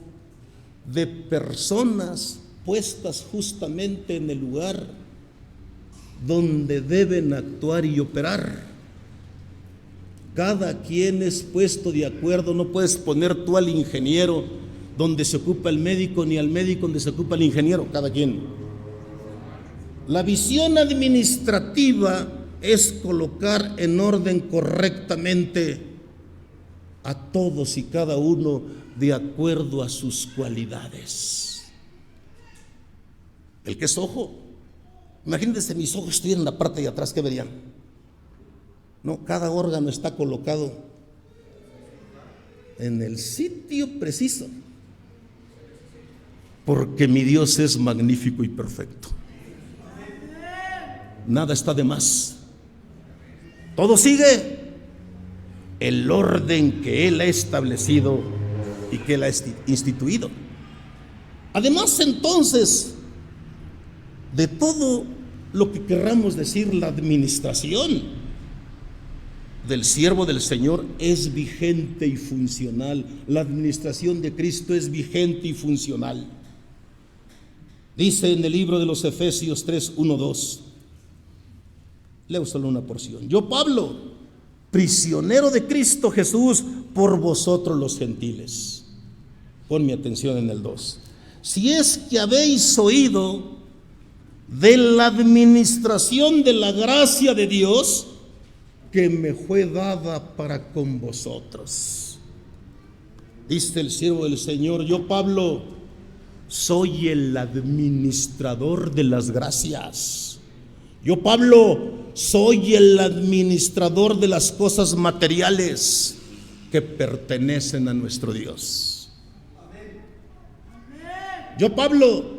de personas puestas justamente en el lugar donde deben actuar y operar. Cada quien es puesto de acuerdo. No puedes poner tú al ingeniero donde se ocupa el médico, ni al médico donde se ocupa el ingeniero. Cada quien. La visión administrativa es colocar en orden correctamente a todos y cada uno de acuerdo a sus cualidades. El que es ojo, imagínense, mis ojos estuvieran en la parte de atrás, ¿qué verían? No, cada órgano está colocado en el sitio preciso, porque mi Dios es magnífico y perfecto. Nada está de más. Todo sigue el orden que Él ha establecido y que Él ha instituido. Además, entonces, de todo lo que querramos decir, la administración del siervo del Señor es vigente y funcional. La administración de Cristo es vigente y funcional. Dice en el libro de los Efesios 3:1-2, leo solo una porción: yo, Pablo, prisionero de Cristo Jesús, por vosotros los gentiles. Pon mi atención en el 2. Si es que habéis oído de la administración de la gracia de Dios que me fue dada para con vosotros. Dice el siervo del Señor: yo, Pablo, soy el administrador de las gracias. Yo, Pablo, soy el administrador de las cosas materiales que pertenecen a nuestro Dios. Yo, Pablo,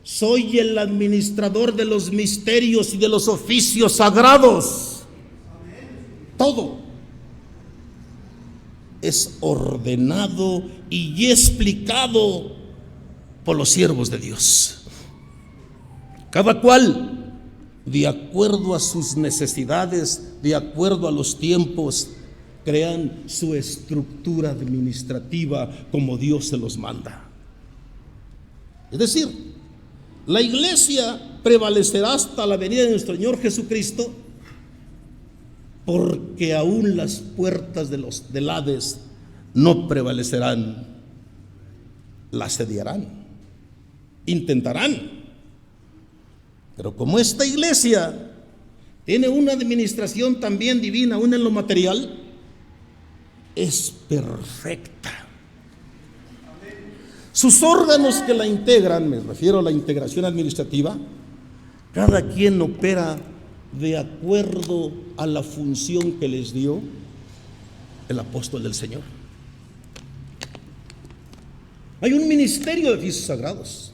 soy el administrador de los misterios y de los oficios sagrados. Todo es ordenado y explicado por los siervos de Dios. Cada cual de acuerdo a sus necesidades, de acuerdo a los tiempos, crean su estructura administrativa como Dios se los manda. Es decir, la iglesia prevalecerá hasta la venida de nuestro Señor Jesucristo, porque aún las puertas del Hades no prevalecerán, la asediarán, intentarán. Pero como esta iglesia tiene una administración también divina, aún en lo material, es perfecta. Sus órganos que la integran, me refiero a la integración administrativa, cada quien opera de acuerdo a la función que les dio el apóstol del Señor. Hay un ministerio de oficios sagrados.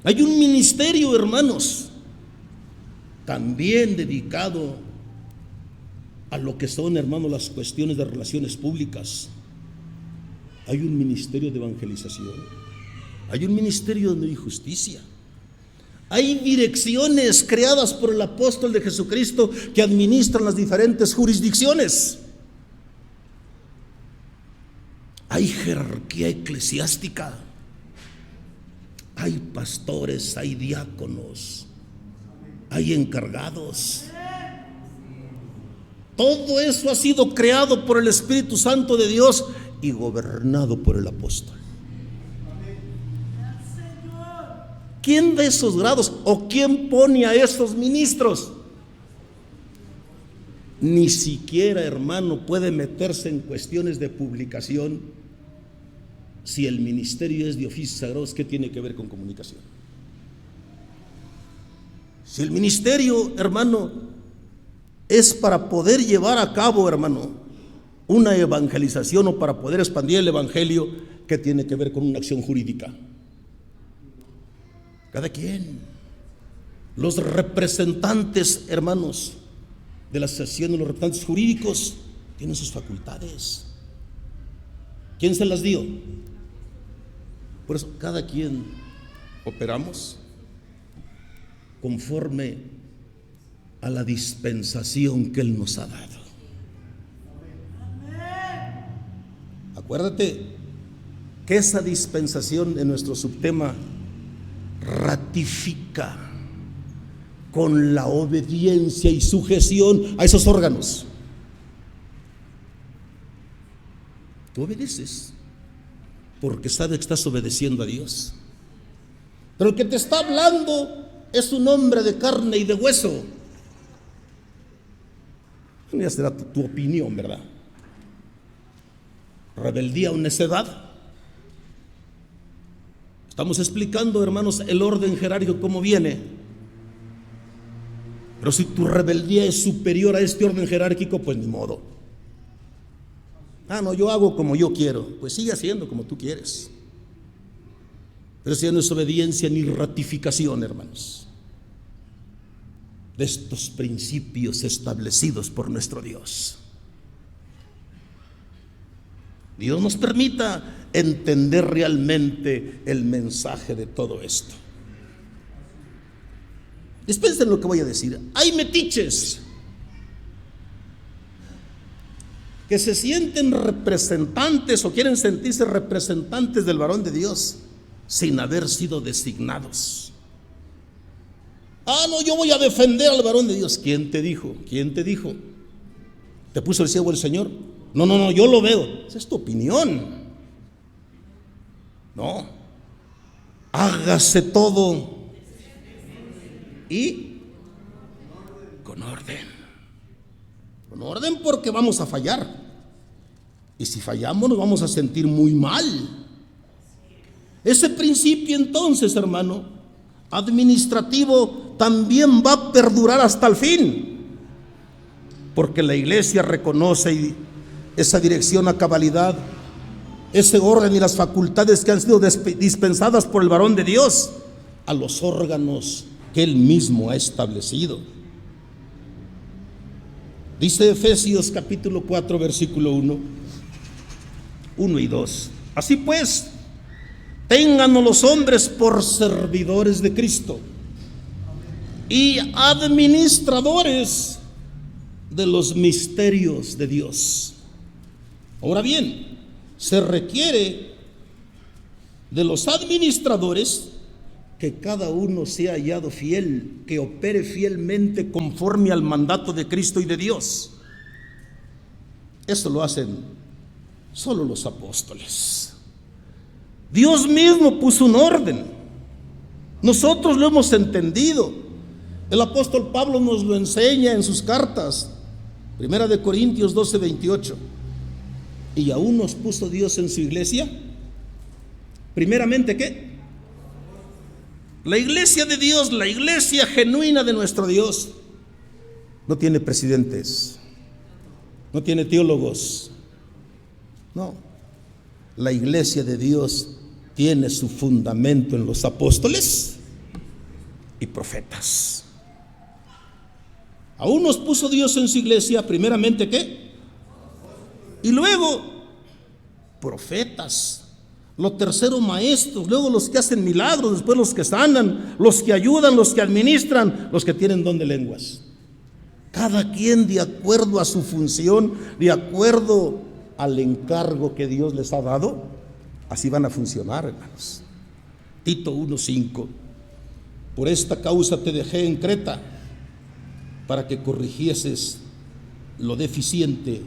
Hay un ministerio, hermanos, también dedicado a lo que son, hermanos, las cuestiones de relaciones públicas. Hay un ministerio de evangelización. Hay un ministerio de justicia. Hay direcciones creadas por el apóstol de Jesucristo que administran las diferentes jurisdicciones. Hay jerarquía eclesiástica. Hay pastores, hay diáconos, hay encargados. Todo eso ha sido creado por el Espíritu Santo de Dios y gobernado por el apóstol. ¿Quién da esos grados o quién pone a esos ministros? Ni siquiera, hermano, puede meterse en cuestiones de publicación. Si el ministerio es de oficios sagrados, ¿qué tiene que ver con comunicación? Si el ministerio, hermano, es para poder llevar a cabo, hermano, una evangelización o para poder expandir el evangelio, ¿qué tiene que ver con una acción jurídica? Cada quien. Los representantes, hermanos, de la asociación de los representantes jurídicos tienen sus facultades. ¿Quién se las dio? Por eso cada quien operamos conforme a la dispensación que Él nos ha dado. Acuérdate que esa dispensación en nuestro subtema ratifica con la obediencia y sujeción a esos órganos. Tú obedeces porque sabes que estás obedeciendo a Dios. Pero el que te está hablando es un hombre de carne y de hueso. Ya será tu opinión, ¿verdad? Rebeldía o necedad. Estamos explicando, hermanos, el orden jerárquico cómo viene. Pero si tu rebeldía es superior a este orden jerárquico, pues ni modo. No, yo hago como yo quiero. Pues sigue haciendo como tú quieres. Pero si no es obediencia ni ratificación, hermanos, de estos principios establecidos por nuestro Dios. Dios nos permita entender realmente el mensaje de todo esto. Dispensen lo que voy a decir. Hay metiches que se sienten representantes o quieren sentirse representantes del varón de Dios sin haber sido designados. No, yo voy a defender al varón de Dios. ¿Quién te dijo? ¿Quién te dijo? ¿Te puso el ciego el Señor? No, yo lo veo. Esa es tu opinión. No. Hágase todo y con orden. Con orden, porque vamos a fallar. Y si fallamos nos vamos a sentir muy mal. Ese principio entonces, hermano, administrativo también va a perdurar hasta el fin, porque la iglesia reconoce esa dirección a cabalidad, ese orden y las facultades que han sido dispensadas por el varón de Dios a los órganos que Él mismo ha establecido. Dice Efesios capítulo 4 versículo 1 y 2. Así pues, ténganos los hombres por servidores de Cristo, y administradores de los misterios de Dios. Ahora bien, se requiere de los administradores que cada uno sea hallado fiel, que opere fielmente conforme al mandato de Cristo y de Dios. Eso lo hacen solo los apóstoles. Dios mismo puso un orden. Nosotros lo hemos entendido. El apóstol Pablo nos lo enseña en sus cartas. Primera de Corintios 12:28. Y aún nos puso Dios en su iglesia. Primeramente, ¿qué? La iglesia de Dios, la iglesia genuina de nuestro Dios, no tiene presidentes, no tiene teólogos. No. La iglesia de Dios tiene su fundamento en los apóstoles y profetas. Aún nos puso Dios en su iglesia, primeramente, ¿qué? Y luego, profetas. Lo tercero, maestros. Luego los que hacen milagros. Después los que sanan, los que ayudan, los que administran, los que tienen don de lenguas. Cada quien de acuerdo a su función, de acuerdo al encargo que Dios les ha dado. Así van a funcionar, hermanos. Tito 1:5. Por esta causa te dejé en Creta, para que corrigieses lo deficiente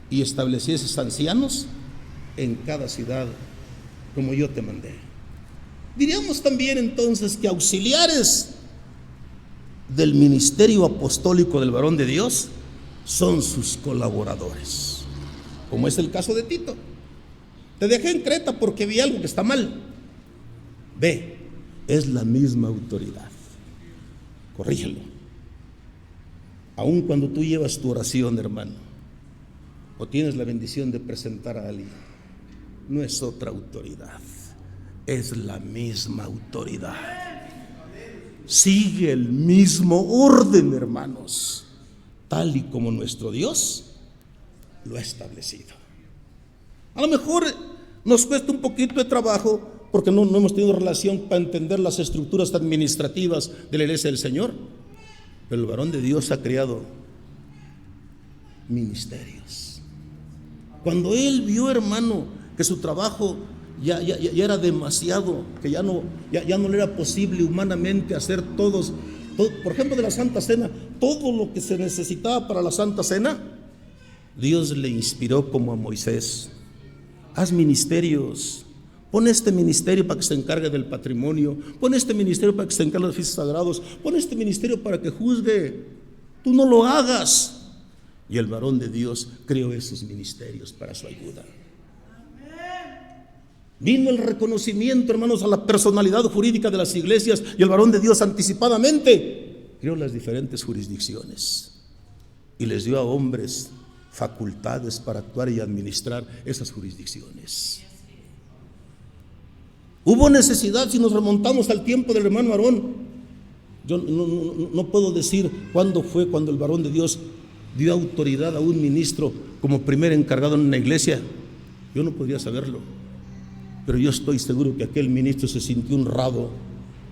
y establecieses ancianos en cada ciudad, como yo te mandé. Diríamos también entonces que auxiliares del ministerio apostólico del varón de Dios son sus colaboradores, como es el caso de Tito. Te dejé en Creta porque vi algo que está mal. Ve, es la misma autoridad. Corrígelo. Aun cuando tú llevas tu oración, hermano, o tienes la bendición de presentar a alguien, no es otra autoridad, es la misma autoridad. Sigue el mismo orden, hermanos, tal y como nuestro Dios lo ha establecido. A lo mejor nos cuesta un poquito de trabajo porque no hemos tenido relación para entender las estructuras administrativas de la iglesia del Señor. Pero el varón de Dios ha creado ministerios. Cuando él vio, hermano, que su trabajo ya era demasiado, que ya no le era posible humanamente hacer todo, por ejemplo, de la Santa Cena, todo lo que se necesitaba para la Santa Cena, Dios le inspiró como a Moisés: haz ministerios. Pon este ministerio para que se encargue del patrimonio. Pon este ministerio para que se encargue de los oficios sagrados. Pon este ministerio para que juzgue. Tú no lo hagas. Y el varón de Dios creó esos ministerios para su ayuda. Vino el reconocimiento, hermanos, a la personalidad jurídica de las iglesias, y el varón de Dios anticipadamente creó las diferentes jurisdicciones y les dio a hombres facultades para actuar y administrar esas jurisdicciones. Hubo necesidad, si nos remontamos al tiempo del hermano Aarón. Yo no puedo decir cuándo fue cuando el varón de Dios dio autoridad a un ministro como primer encargado en una iglesia. Yo no podría saberlo, pero yo estoy seguro que aquel ministro se sintió honrado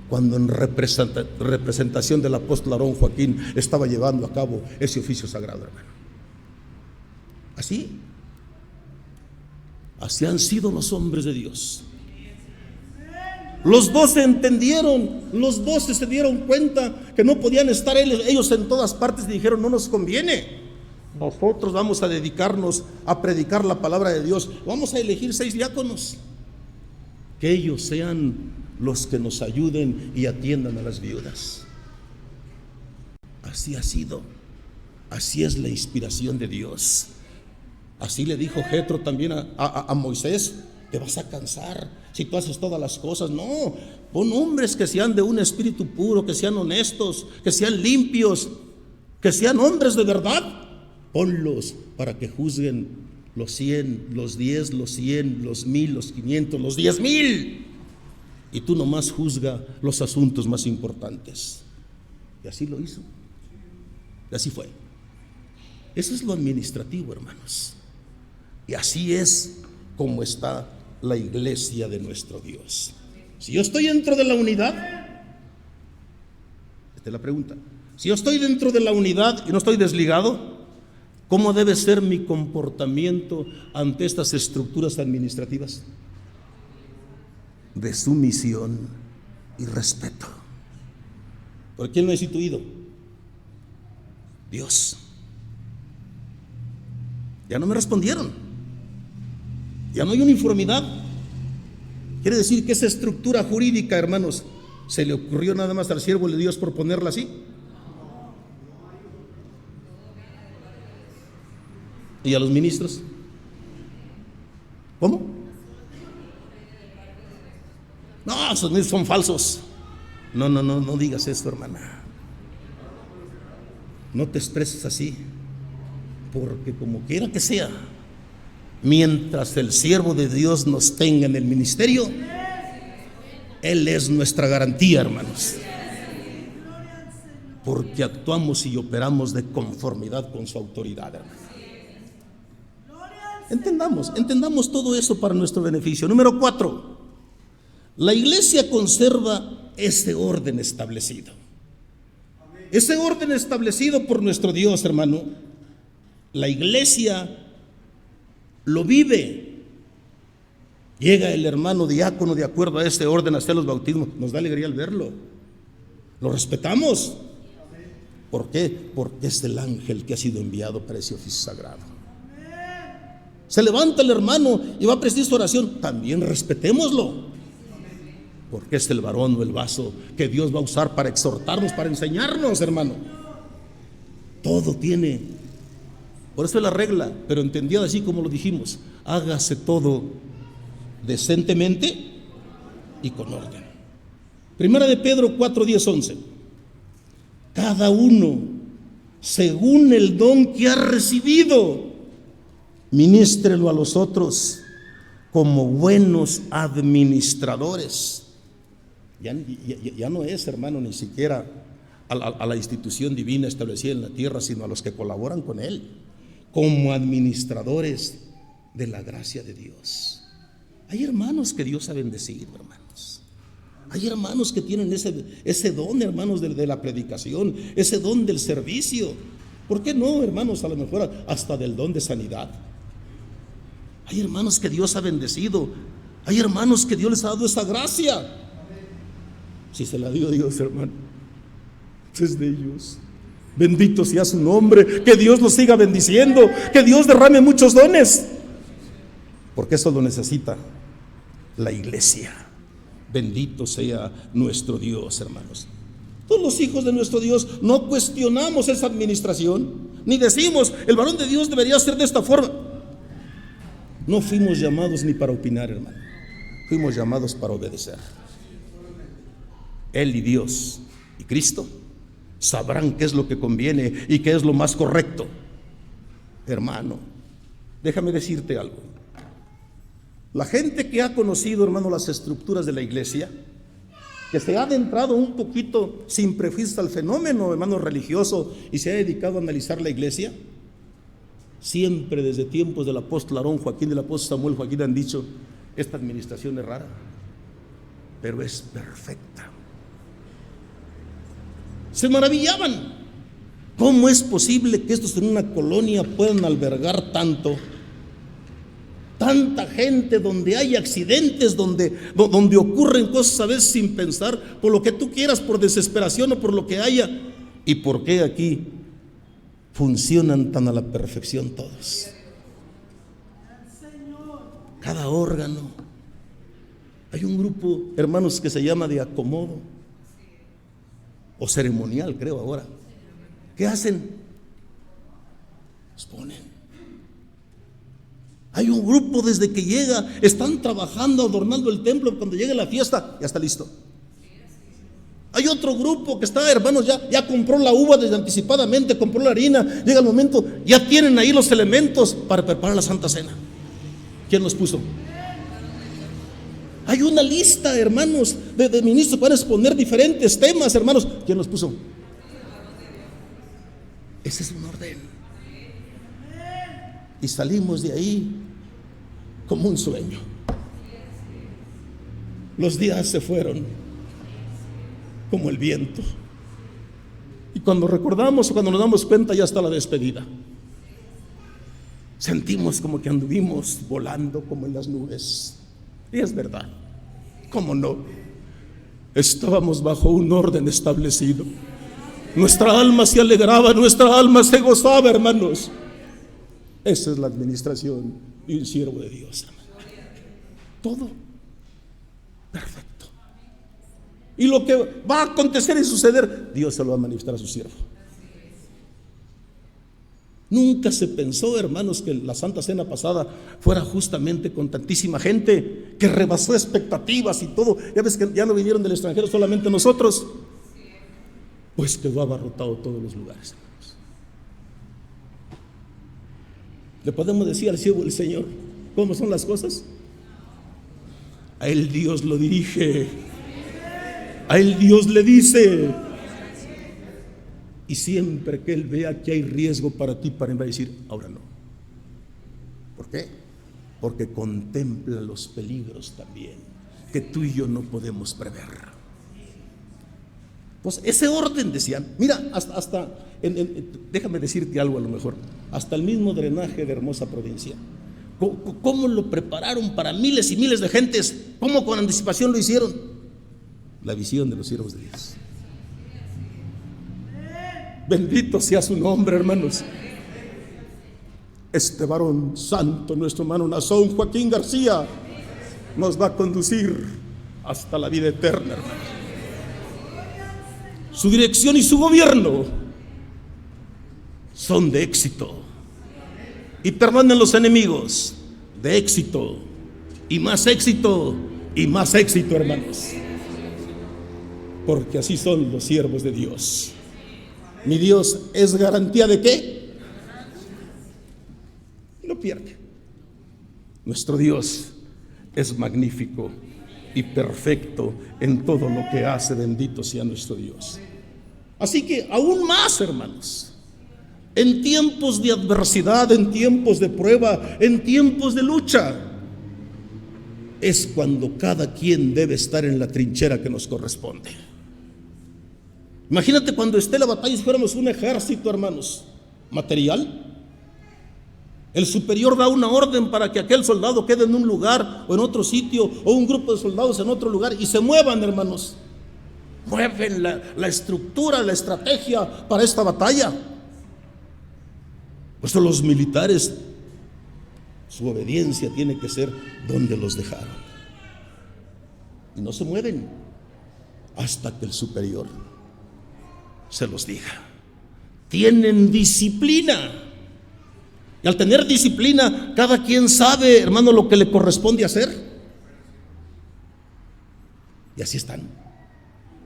cuando en representación del apóstol Aarón Joaquín estaba llevando a cabo ese oficio sagrado, hermano. Así han sido los hombres de Dios. Los 12 entendieron, los 12 se dieron cuenta que no podían estar ellos en todas partes y dijeron: no nos conviene. Nosotros vamos a dedicarnos a predicar la palabra de Dios. Vamos a elegir 6 diáconos, que ellos sean los que nos ayuden y atiendan a las viudas. Así ha sido, así es la inspiración de Dios. Así le dijo Jetro también a Moisés: te vas a cansar si tú haces todas las cosas. No, pon hombres que sean de un espíritu puro, que sean honestos, que sean limpios, que sean hombres de verdad. Ponlos para que juzguen los 100, los 10, los 100, los 1000, los 500, los 10,000. Y tú nomás juzga los asuntos más importantes. Y así lo hizo. Y así fue. Eso es lo administrativo, hermanos. Y así es como está la iglesia de nuestro Dios. Si yo estoy dentro de la unidad, Esta es la pregunta. Si yo estoy dentro de la unidad y no estoy desligado, ¿cómo debe ser mi comportamiento ante estas estructuras administrativas? De sumisión y respeto. ¿Por quién lo ha instituido? Dios. Ya no me respondieron. Ya no hay uniformidad. Quiere decir que esa estructura jurídica, hermanos, ¿se le ocurrió nada más al siervo de Dios por ponerla así? ¿Y a los ministros? ¿Cómo? No, esos ministros son falsos. No digas esto, hermana. No te expreses así, porque como quiera que sea, mientras el siervo de Dios nos tenga en el ministerio, Él es nuestra garantía, hermanos, porque actuamos y operamos de conformidad con su autoridad, hermanos. Entendamos todo eso para nuestro beneficio. Número 4, la iglesia conserva ese orden establecido. Ese orden establecido por nuestro Dios, hermano, la iglesia lo vive. Llega el hermano diácono de acuerdo a este orden hasta los bautismos. Nos da alegría al verlo. Lo respetamos. ¿Por qué? Porque es el ángel que ha sido enviado para ese oficio sagrado. Se levanta el hermano y va a prestar su oración. También respetémoslo, porque es el varón o el vaso que Dios va a usar para exhortarnos, para enseñarnos, hermano. Todo tiene, por eso es la regla, pero entendida así como lo dijimos: hágase todo decentemente y con orden. Primera de Pedro 4, 10, 11. Cada uno según el don que ha recibido, ministrelo a los otros como buenos administradores. Ya no es, hermano, ni siquiera a la institución divina establecida en la tierra, sino a los que colaboran con Él, como administradores de la gracia de Dios. Hay hermanos que Dios ha bendecido, hermanos. Hay hermanos que tienen ese don, hermanos, de la predicación, ese don del servicio. ¿Por qué no, hermanos? A lo mejor hasta del don de sanidad. Hay hermanos que Dios ha bendecido. Hay hermanos que Dios les ha dado esa gracia. Si se la dio Dios, hermano, es de ellos. Bendito sea su nombre. Que Dios los siga bendiciendo. Que Dios derrame muchos dones, porque eso lo necesita la iglesia. Bendito sea nuestro Dios, hermanos. Todos los hijos de nuestro Dios no cuestionamos esa administración, ni decimos el varón de Dios debería ser de esta forma. No fuimos llamados ni para opinar, hermano. Fuimos llamados para obedecer. Él y Dios y Cristo sabrán qué es lo que conviene y qué es lo más correcto. Hermano, déjame decirte algo. La gente que ha conocido, hermano, las estructuras de la iglesia, que se ha adentrado un poquito sin prejuicio al fenómeno, hermano, religioso, y se ha dedicado a analizar la iglesia, siempre desde tiempos del apóstol Aarón, Joaquín, del apóstol Samuel, Joaquín, han dicho: esta administración es rara, pero es perfecta. Se maravillaban. ¿Cómo es posible que estos en una colonia puedan albergar tanta gente, donde hay accidentes, donde ocurren cosas a veces sin pensar, por lo que tú quieras, por desesperación o por lo que haya? ¿Y por qué aquí funcionan tan a la perfección todos? Cada órgano. Hay un grupo, hermanos, que se llama de acomodo o ceremonial, creo ahora. ¿Qué hacen? Los ponen. Hay un grupo desde que llega, están trabajando, adornando el templo. Cuando llegue la fiesta, ya está listo. Hay otro grupo que está, hermanos, ya compró la uva desde anticipadamente, compró la harina. Llega el momento, ya tienen ahí los elementos para preparar la Santa Cena. ¿Quién los puso? Hay una lista, hermanos, de ministros para exponer diferentes temas, hermanos. ¿Quién los puso? Ese es un orden. Y salimos de ahí como un sueño. Los días se fueron como el viento. cuando recordamos o cuando nos damos cuenta ya está la despedida. Sentimos como que anduvimos volando como en las nubes. Y es verdad, ¿cómo no? Estábamos bajo un orden establecido. Nuestra alma se alegraba, nuestra alma se gozaba, hermanos. Esa es la administración de un siervo de Dios, hermano. Todo perfecto. Y lo que va a acontecer y suceder, Dios se lo va a manifestar a su siervo. Nunca se pensó, hermanos, que la Santa Cena pasada fuera justamente con tantísima gente que rebasó expectativas y todo. Ya ves que ya no vinieron del extranjero solamente nosotros. Pues quedó abarrotado todos los lugares, hermanos. ¿Le podemos decir al siervo del Señor cómo son las cosas? A él Dios lo dirige, a él Dios le dice. Y siempre que él vea que hay riesgo para ti, para él va a decir, ahora no. ¿Por qué? Porque contempla los peligros también que tú y yo no podemos prever. Pues ese orden, decían, mira, déjame decirte algo a lo mejor, hasta el mismo drenaje de Hermosa Provincia, ¿cómo lo prepararon para miles y miles de gentes? ¿Cómo con anticipación lo hicieron? La visión de los siervos de Dios. Bendito sea su nombre, hermanos. Este varón santo, nuestro hermano Nazón Joaquín García, nos va a conducir hasta la vida eterna, hermanos. Su dirección y su gobierno son de éxito. Y perdonen los enemigos, de éxito. Y más éxito, y más éxito, hermanos. Porque así son los siervos de Dios. Mi Dios es garantía de ¿qué? No pierde. Nuestro Dios es magnífico y perfecto en todo lo que hace. Bendito sea nuestro Dios. Así que aún más, hermanos, en tiempos de adversidad, en tiempos de prueba, en tiempos de lucha, es cuando cada quien debe estar en la trinchera que nos corresponde. Imagínate cuando esté la batalla, si fuéramos un ejército, hermanos, material. El superior da una orden para que aquel soldado quede en un lugar o en otro sitio, o un grupo de soldados en otro lugar, y se muevan, hermanos. Mueven la estructura, la estrategia para esta batalla. Por eso los militares, su obediencia tiene que ser donde los dejaron. Y no se mueven hasta que el superior se los diga. Tienen disciplina. Y al tener disciplina, cada quien sabe, hermano, lo que le corresponde hacer. Y así están.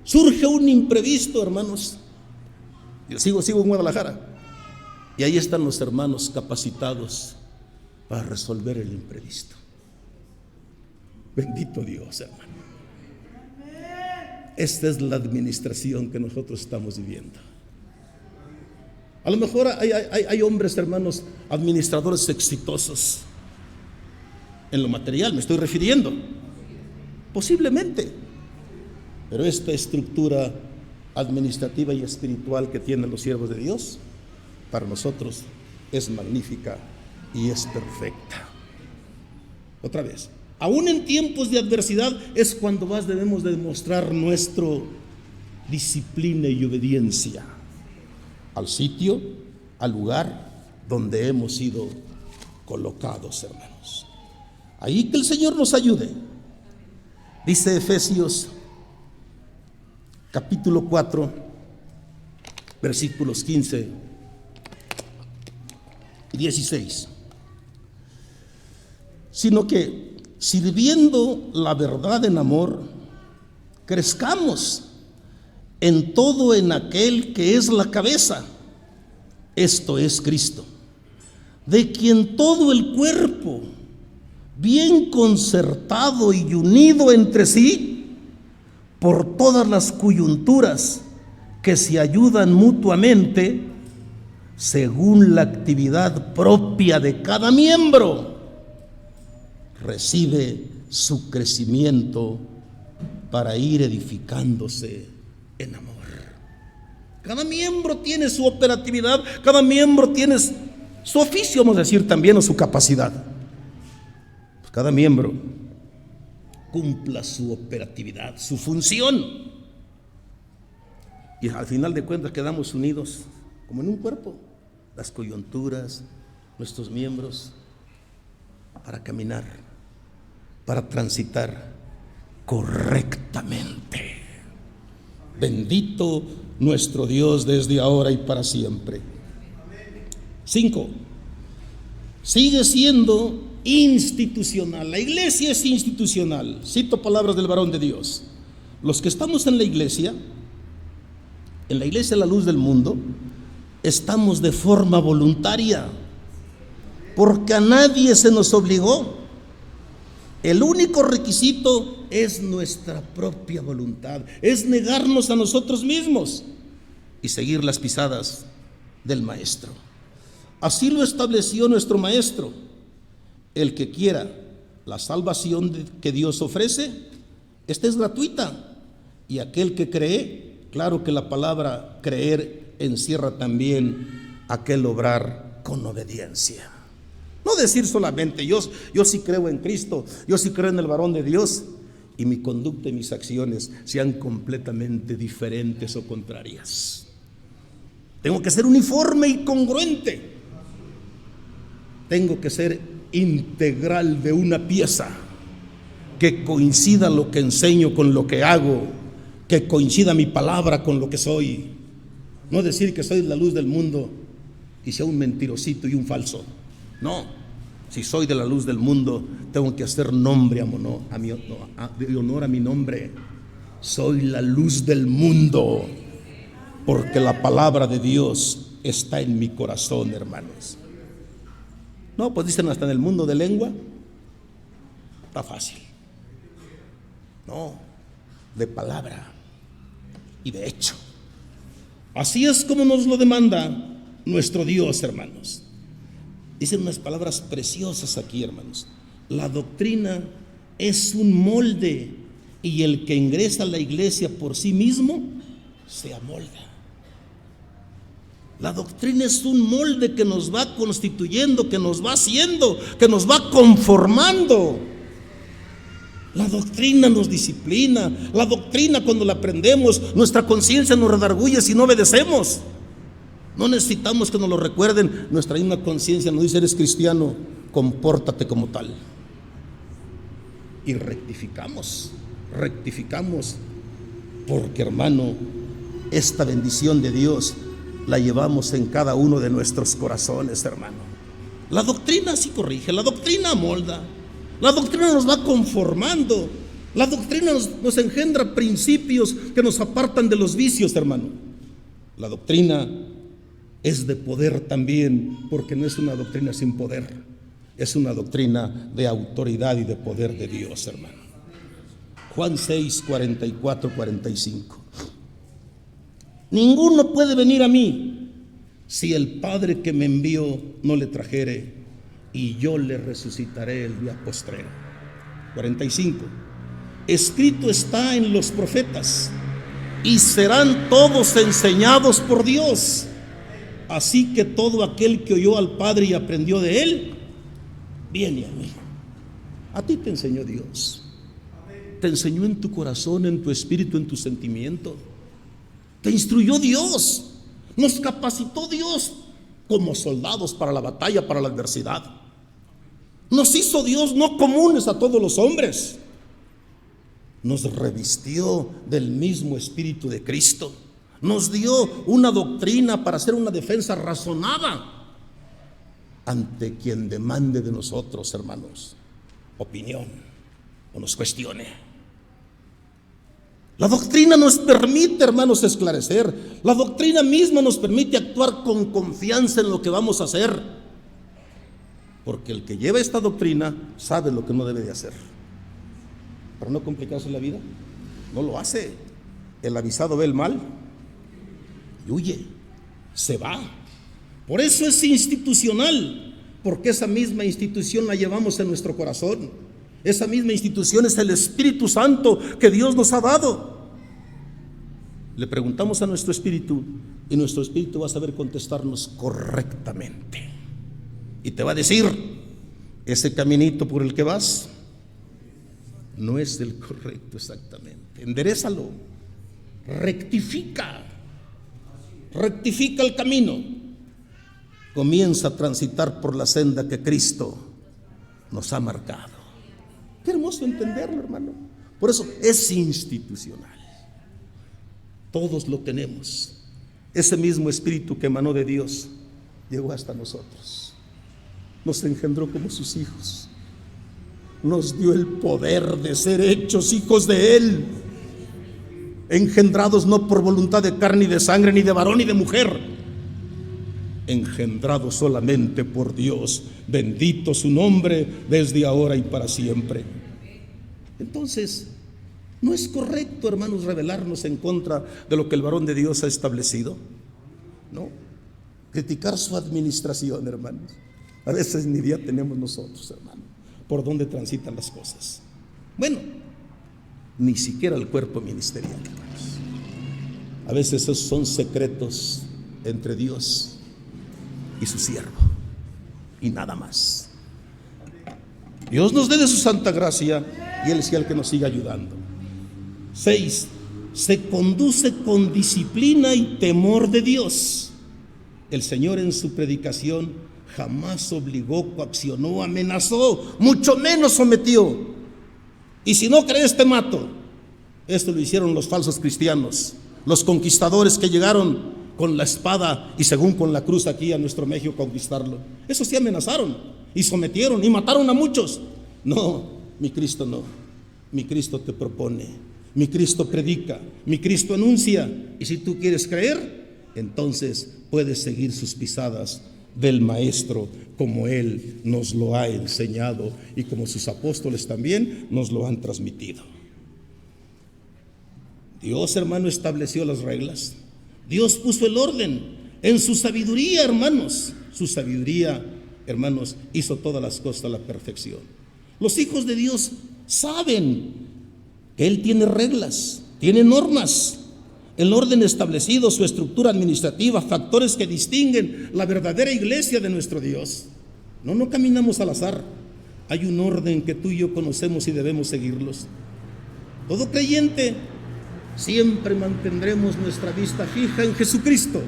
Surge un imprevisto, hermanos. Yo sigo en Guadalajara. Y ahí están los hermanos capacitados para resolver el imprevisto. Bendito Dios, hermano. Esta es la administración que nosotros estamos viviendo. A lo mejor hay hombres, hermanos, administradores exitosos en lo material, me estoy refiriendo. Posiblemente. Pero esta estructura administrativa y espiritual que tienen los siervos de Dios, para nosotros es magnífica y es perfecta. Otra vez. Aún en tiempos de adversidad es cuando más debemos de demostrar nuestra disciplina y obediencia al sitio, al lugar donde hemos sido colocados, hermanos. Ahí que el Señor nos ayude. Dice Efesios capítulo 4, versículos 15 y 16. Sino que sirviendo la verdad en amor, crezcamos en todo en aquel que es la cabeza, esto es Cristo, de quien todo el cuerpo, bien concertado y unido entre sí, por todas las coyunturas que se ayudan mutuamente, según la actividad propia de cada miembro, recibe su crecimiento para ir edificándose en amor. Cada miembro tiene su operatividad, cada miembro tiene su oficio, vamos a decir también, o su capacidad. Pues cada miembro cumpla su operatividad, su función. Y al final de cuentas quedamos unidos como en un cuerpo, las coyunturas, nuestros miembros, para caminar, para transitar correctamente. Bendito nuestro Dios desde ahora y para siempre. 5. Sigue siendo institucional. La iglesia es institucional. Cito palabras del varón de Dios. Los que estamos en la iglesia la luz del mundo, estamos de forma voluntaria, porque a nadie se nos obligó. El único requisito es nuestra propia voluntad, es negarnos a nosotros mismos y seguir las pisadas del Maestro. Así lo estableció nuestro Maestro. El que quiera la salvación que Dios ofrece, esta es gratuita, y aquel que cree, claro que la palabra creer encierra también aquel obrar con obediencia. No decir solamente yo sí creo en Cristo, yo sí creo en el varón de Dios, y mi conducta y mis acciones sean completamente diferentes o contrarias. Tengo que ser uniforme y congruente. Tengo que ser integral de una pieza, que coincida lo que enseño con lo que hago, que coincida mi palabra con lo que soy. No decir que soy la luz del mundo y sea un mentirosito y un falso. No, si soy de la luz del mundo, tengo que hacer nombre de honor a mi nombre. Soy la luz del mundo, porque la palabra de Dios está en mi corazón, hermanos. No, pues dicen hasta en el mundo de lengua, está fácil. No, de palabra y de hecho. Así es como nos lo demanda nuestro Dios, hermanos. Dicen unas palabras preciosas aquí, hermanos. La doctrina es un molde, y el que ingresa a la iglesia por sí mismo se amolda. La doctrina es un molde que nos va constituyendo, que nos va haciendo, que nos va conformando. La doctrina nos disciplina. La doctrina, cuando la aprendemos, nuestra conciencia nos redarguye si no obedecemos. No necesitamos que nos lo recuerden. Nuestra misma conciencia nos dice: eres cristiano, compórtate como tal. Y rectificamos, porque, hermano, esta bendición de Dios la llevamos en cada uno de nuestros corazones, hermano. La doctrina sí corrige, la doctrina amolda, la doctrina nos va conformando, la doctrina nos engendra principios que nos apartan de los vicios, hermano. La doctrina es de poder también, porque no es una doctrina sin poder, es una doctrina de autoridad y de poder de Dios, hermano. Juan 6, 44, 45. Ninguno puede venir a mí si el Padre que me envió no le trajere, y yo le resucitaré el día postrero. 45. Escrito está en los profetas, y serán todos enseñados por Dios. Así que todo aquel que oyó al Padre y aprendió de él, viene a mí. A ti te enseñó Dios. Te enseñó en tu corazón, en tu espíritu, en tu sentimiento. Te instruyó Dios. Nos capacitó Dios como soldados para la batalla, para la adversidad. Nos hizo Dios no comunes a todos los hombres. Nos revistió del mismo espíritu de Cristo. Nos dio una doctrina para hacer una defensa razonada ante quien demande de nosotros, hermanos, opinión o nos cuestione. La doctrina nos permite, hermanos, esclarecer. La doctrina misma nos permite actuar con confianza en lo que vamos a hacer, porque el que lleva esta doctrina sabe lo que no debe de hacer. Para no complicarse la vida, no lo hace. El avisado ve el mal y huye, se va. Por eso es institucional, porque esa misma institución la llevamos en nuestro corazón. Esa misma institución es el Espíritu Santo que Dios nos ha dado. Le preguntamos a nuestro espíritu y nuestro espíritu va a saber contestarnos correctamente. Y te va a decir, ese caminito por el que vas no es el correcto exactamente. Enderézalo, rectifica el camino. Comienza a transitar por la senda que Cristo nos ha marcado. Qué hermoso entenderlo, hermano. Por eso es institucional. Todos lo tenemos. Ese mismo espíritu que emanó de Dios llegó hasta nosotros. Nos engendró como sus hijos. Nos dio el poder de ser hechos hijos de Él, engendrados no por voluntad de carne y de sangre, ni de varón ni de mujer, engendrados solamente por Dios. Bendito su nombre desde ahora y para siempre. Entonces, no es correcto, hermanos, rebelarnos en contra de lo que el varón de Dios ha establecido. No, criticar su administración, hermanos. A veces ni idea tenemos nosotros, hermanos, por dónde transitan las cosas. Bueno, ni siquiera el cuerpo ministerial, hermanos. A veces esos son secretos entre Dios y su siervo, y nada más. Dios nos dé de su santa gracia y Él sea el que nos siga ayudando. 6. Se conduce con disciplina y temor de Dios. El Señor en su predicación jamás obligó, coaccionó, amenazó, mucho menos sometió. Y si no crees te mato. Esto lo hicieron los falsos cristianos, los conquistadores que llegaron con la espada y según con la cruz aquí a nuestro México a conquistarlo. Eso sí amenazaron y sometieron y mataron a muchos. No, mi Cristo no. Mi Cristo te propone, mi Cristo predica, mi Cristo anuncia. Y si tú quieres creer, entonces puedes seguir sus pisadas del Maestro, como Él nos lo ha enseñado y como sus apóstoles también nos lo han transmitido. Dios, hermano, estableció las reglas. Dios puso el orden en su sabiduría, hermanos. Su sabiduría, hermanos, hizo todas las cosas a la perfección. Los hijos de Dios saben que Él tiene reglas, tiene normas, el orden establecido, su estructura administrativa, factores que distinguen la verdadera iglesia de nuestro Dios. No caminamos al azar. Hay un orden que tú y yo conocemos y debemos seguirlos. Todo creyente siempre mantendremos nuestra vista fija en Jesucristo,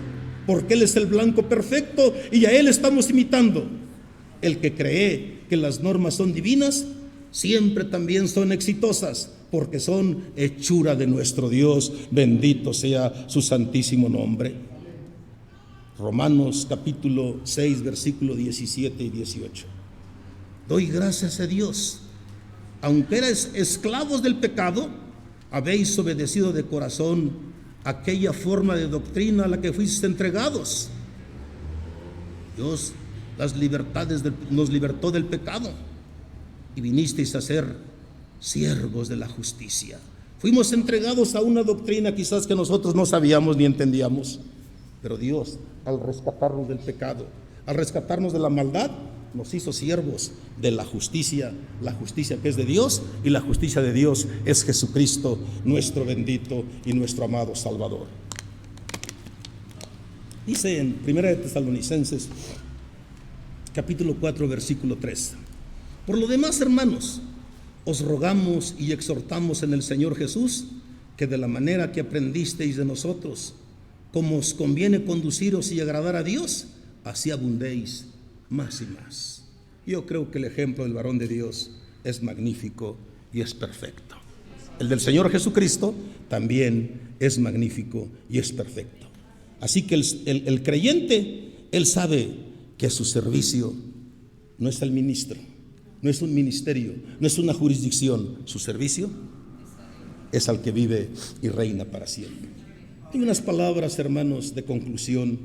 porque Él es el blanco perfecto y a Él estamos imitando. El que cree que las normas son divinas, siempre también son exitosas, porque son hechura de nuestro Dios. Bendito sea su santísimo nombre. Romanos capítulo 6, versículo 17 y 18. Doy gracias a Dios, aunque erais esclavos del pecado, habéis obedecido de corazón aquella forma de doctrina a la que fuisteis entregados. Dios nos libertó del pecado y vinisteis a ser siervos de la justicia. Fuimos entregados a una doctrina quizás que nosotros no sabíamos ni entendíamos, pero Dios, al rescatarnos del pecado, al rescatarnos de la maldad, nos hizo siervos de la justicia que es de Dios, y la justicia de Dios es Jesucristo, nuestro bendito y nuestro amado Salvador. Dice en 1 de Tesalonicenses capítulo 4, versículo 3: por lo demás, hermanos, os rogamos y exhortamos en el Señor Jesús que de la manera que aprendisteis de nosotros, como os conviene conduciros y agradar a Dios, así abundéis más y más. Yo creo que el ejemplo del varón de Dios es magnífico y es perfecto. El del Señor Jesucristo también es magnífico y es perfecto. Así que el creyente, él sabe que su servicio no es al ministro, no es un ministerio, no es una jurisdicción. Su servicio es al que vive y reina para siempre. Hay unas palabras, hermanos, de conclusión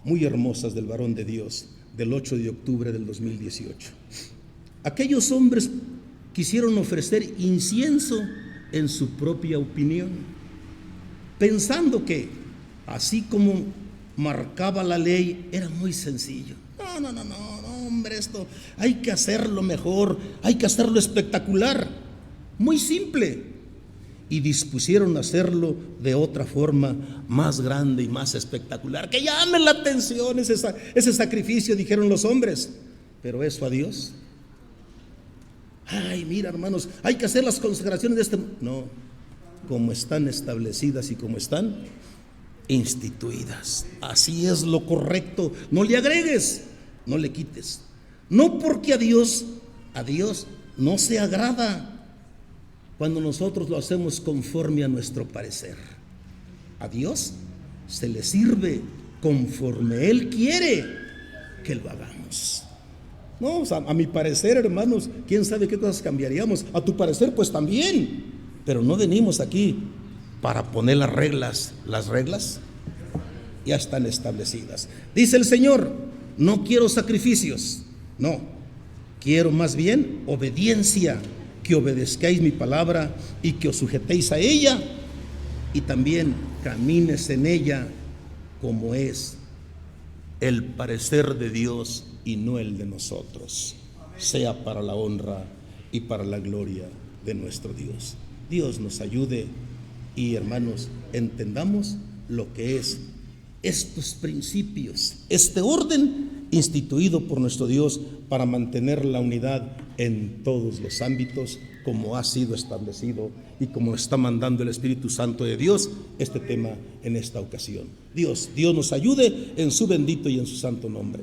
muy hermosas del varón de Dios del 8 de octubre del 2018. Aquellos hombres quisieron ofrecer incienso en su propia opinión, pensando que, así como marcaba la ley, era muy sencillo. No, hombre, esto hay que hacerlo mejor, hay que hacerlo espectacular, muy simple. y dispusieron hacerlo de otra forma más grande y más espectacular. Que llame la atención ese sacrificio, dijeron los hombres. Pero eso a Dios. Ay, mira, hermanos, hay que hacer las consagraciones de este. No, como están establecidas y como están instituidas. Así es lo correcto. No le agregues, no le quites. No porque a Dios no se agrada cuando nosotros lo hacemos conforme a nuestro parecer. A Dios se le sirve conforme Él quiere que lo hagamos. No, o sea, a mi parecer, hermanos, quién sabe qué cosas cambiaríamos. A tu parecer, pues también. Pero no venimos aquí para poner las reglas. Las reglas ya están establecidas. Dice el Señor: no quiero sacrificios, no, quiero más bien obediencia, que obedezcáis mi palabra y que os sujetéis a ella, y también camines en ella como es el parecer de Dios y no el de nosotros, sea para la honra y para la gloria de nuestro Dios. Dios nos ayude y, hermanos, entendamos lo que es estos principios, este orden instituido por nuestro Dios para mantener la unidad en todos los ámbitos, como ha sido establecido y como está mandando el Espíritu Santo de Dios este tema en esta ocasión. Dios nos ayude en su bendito y en su santo nombre.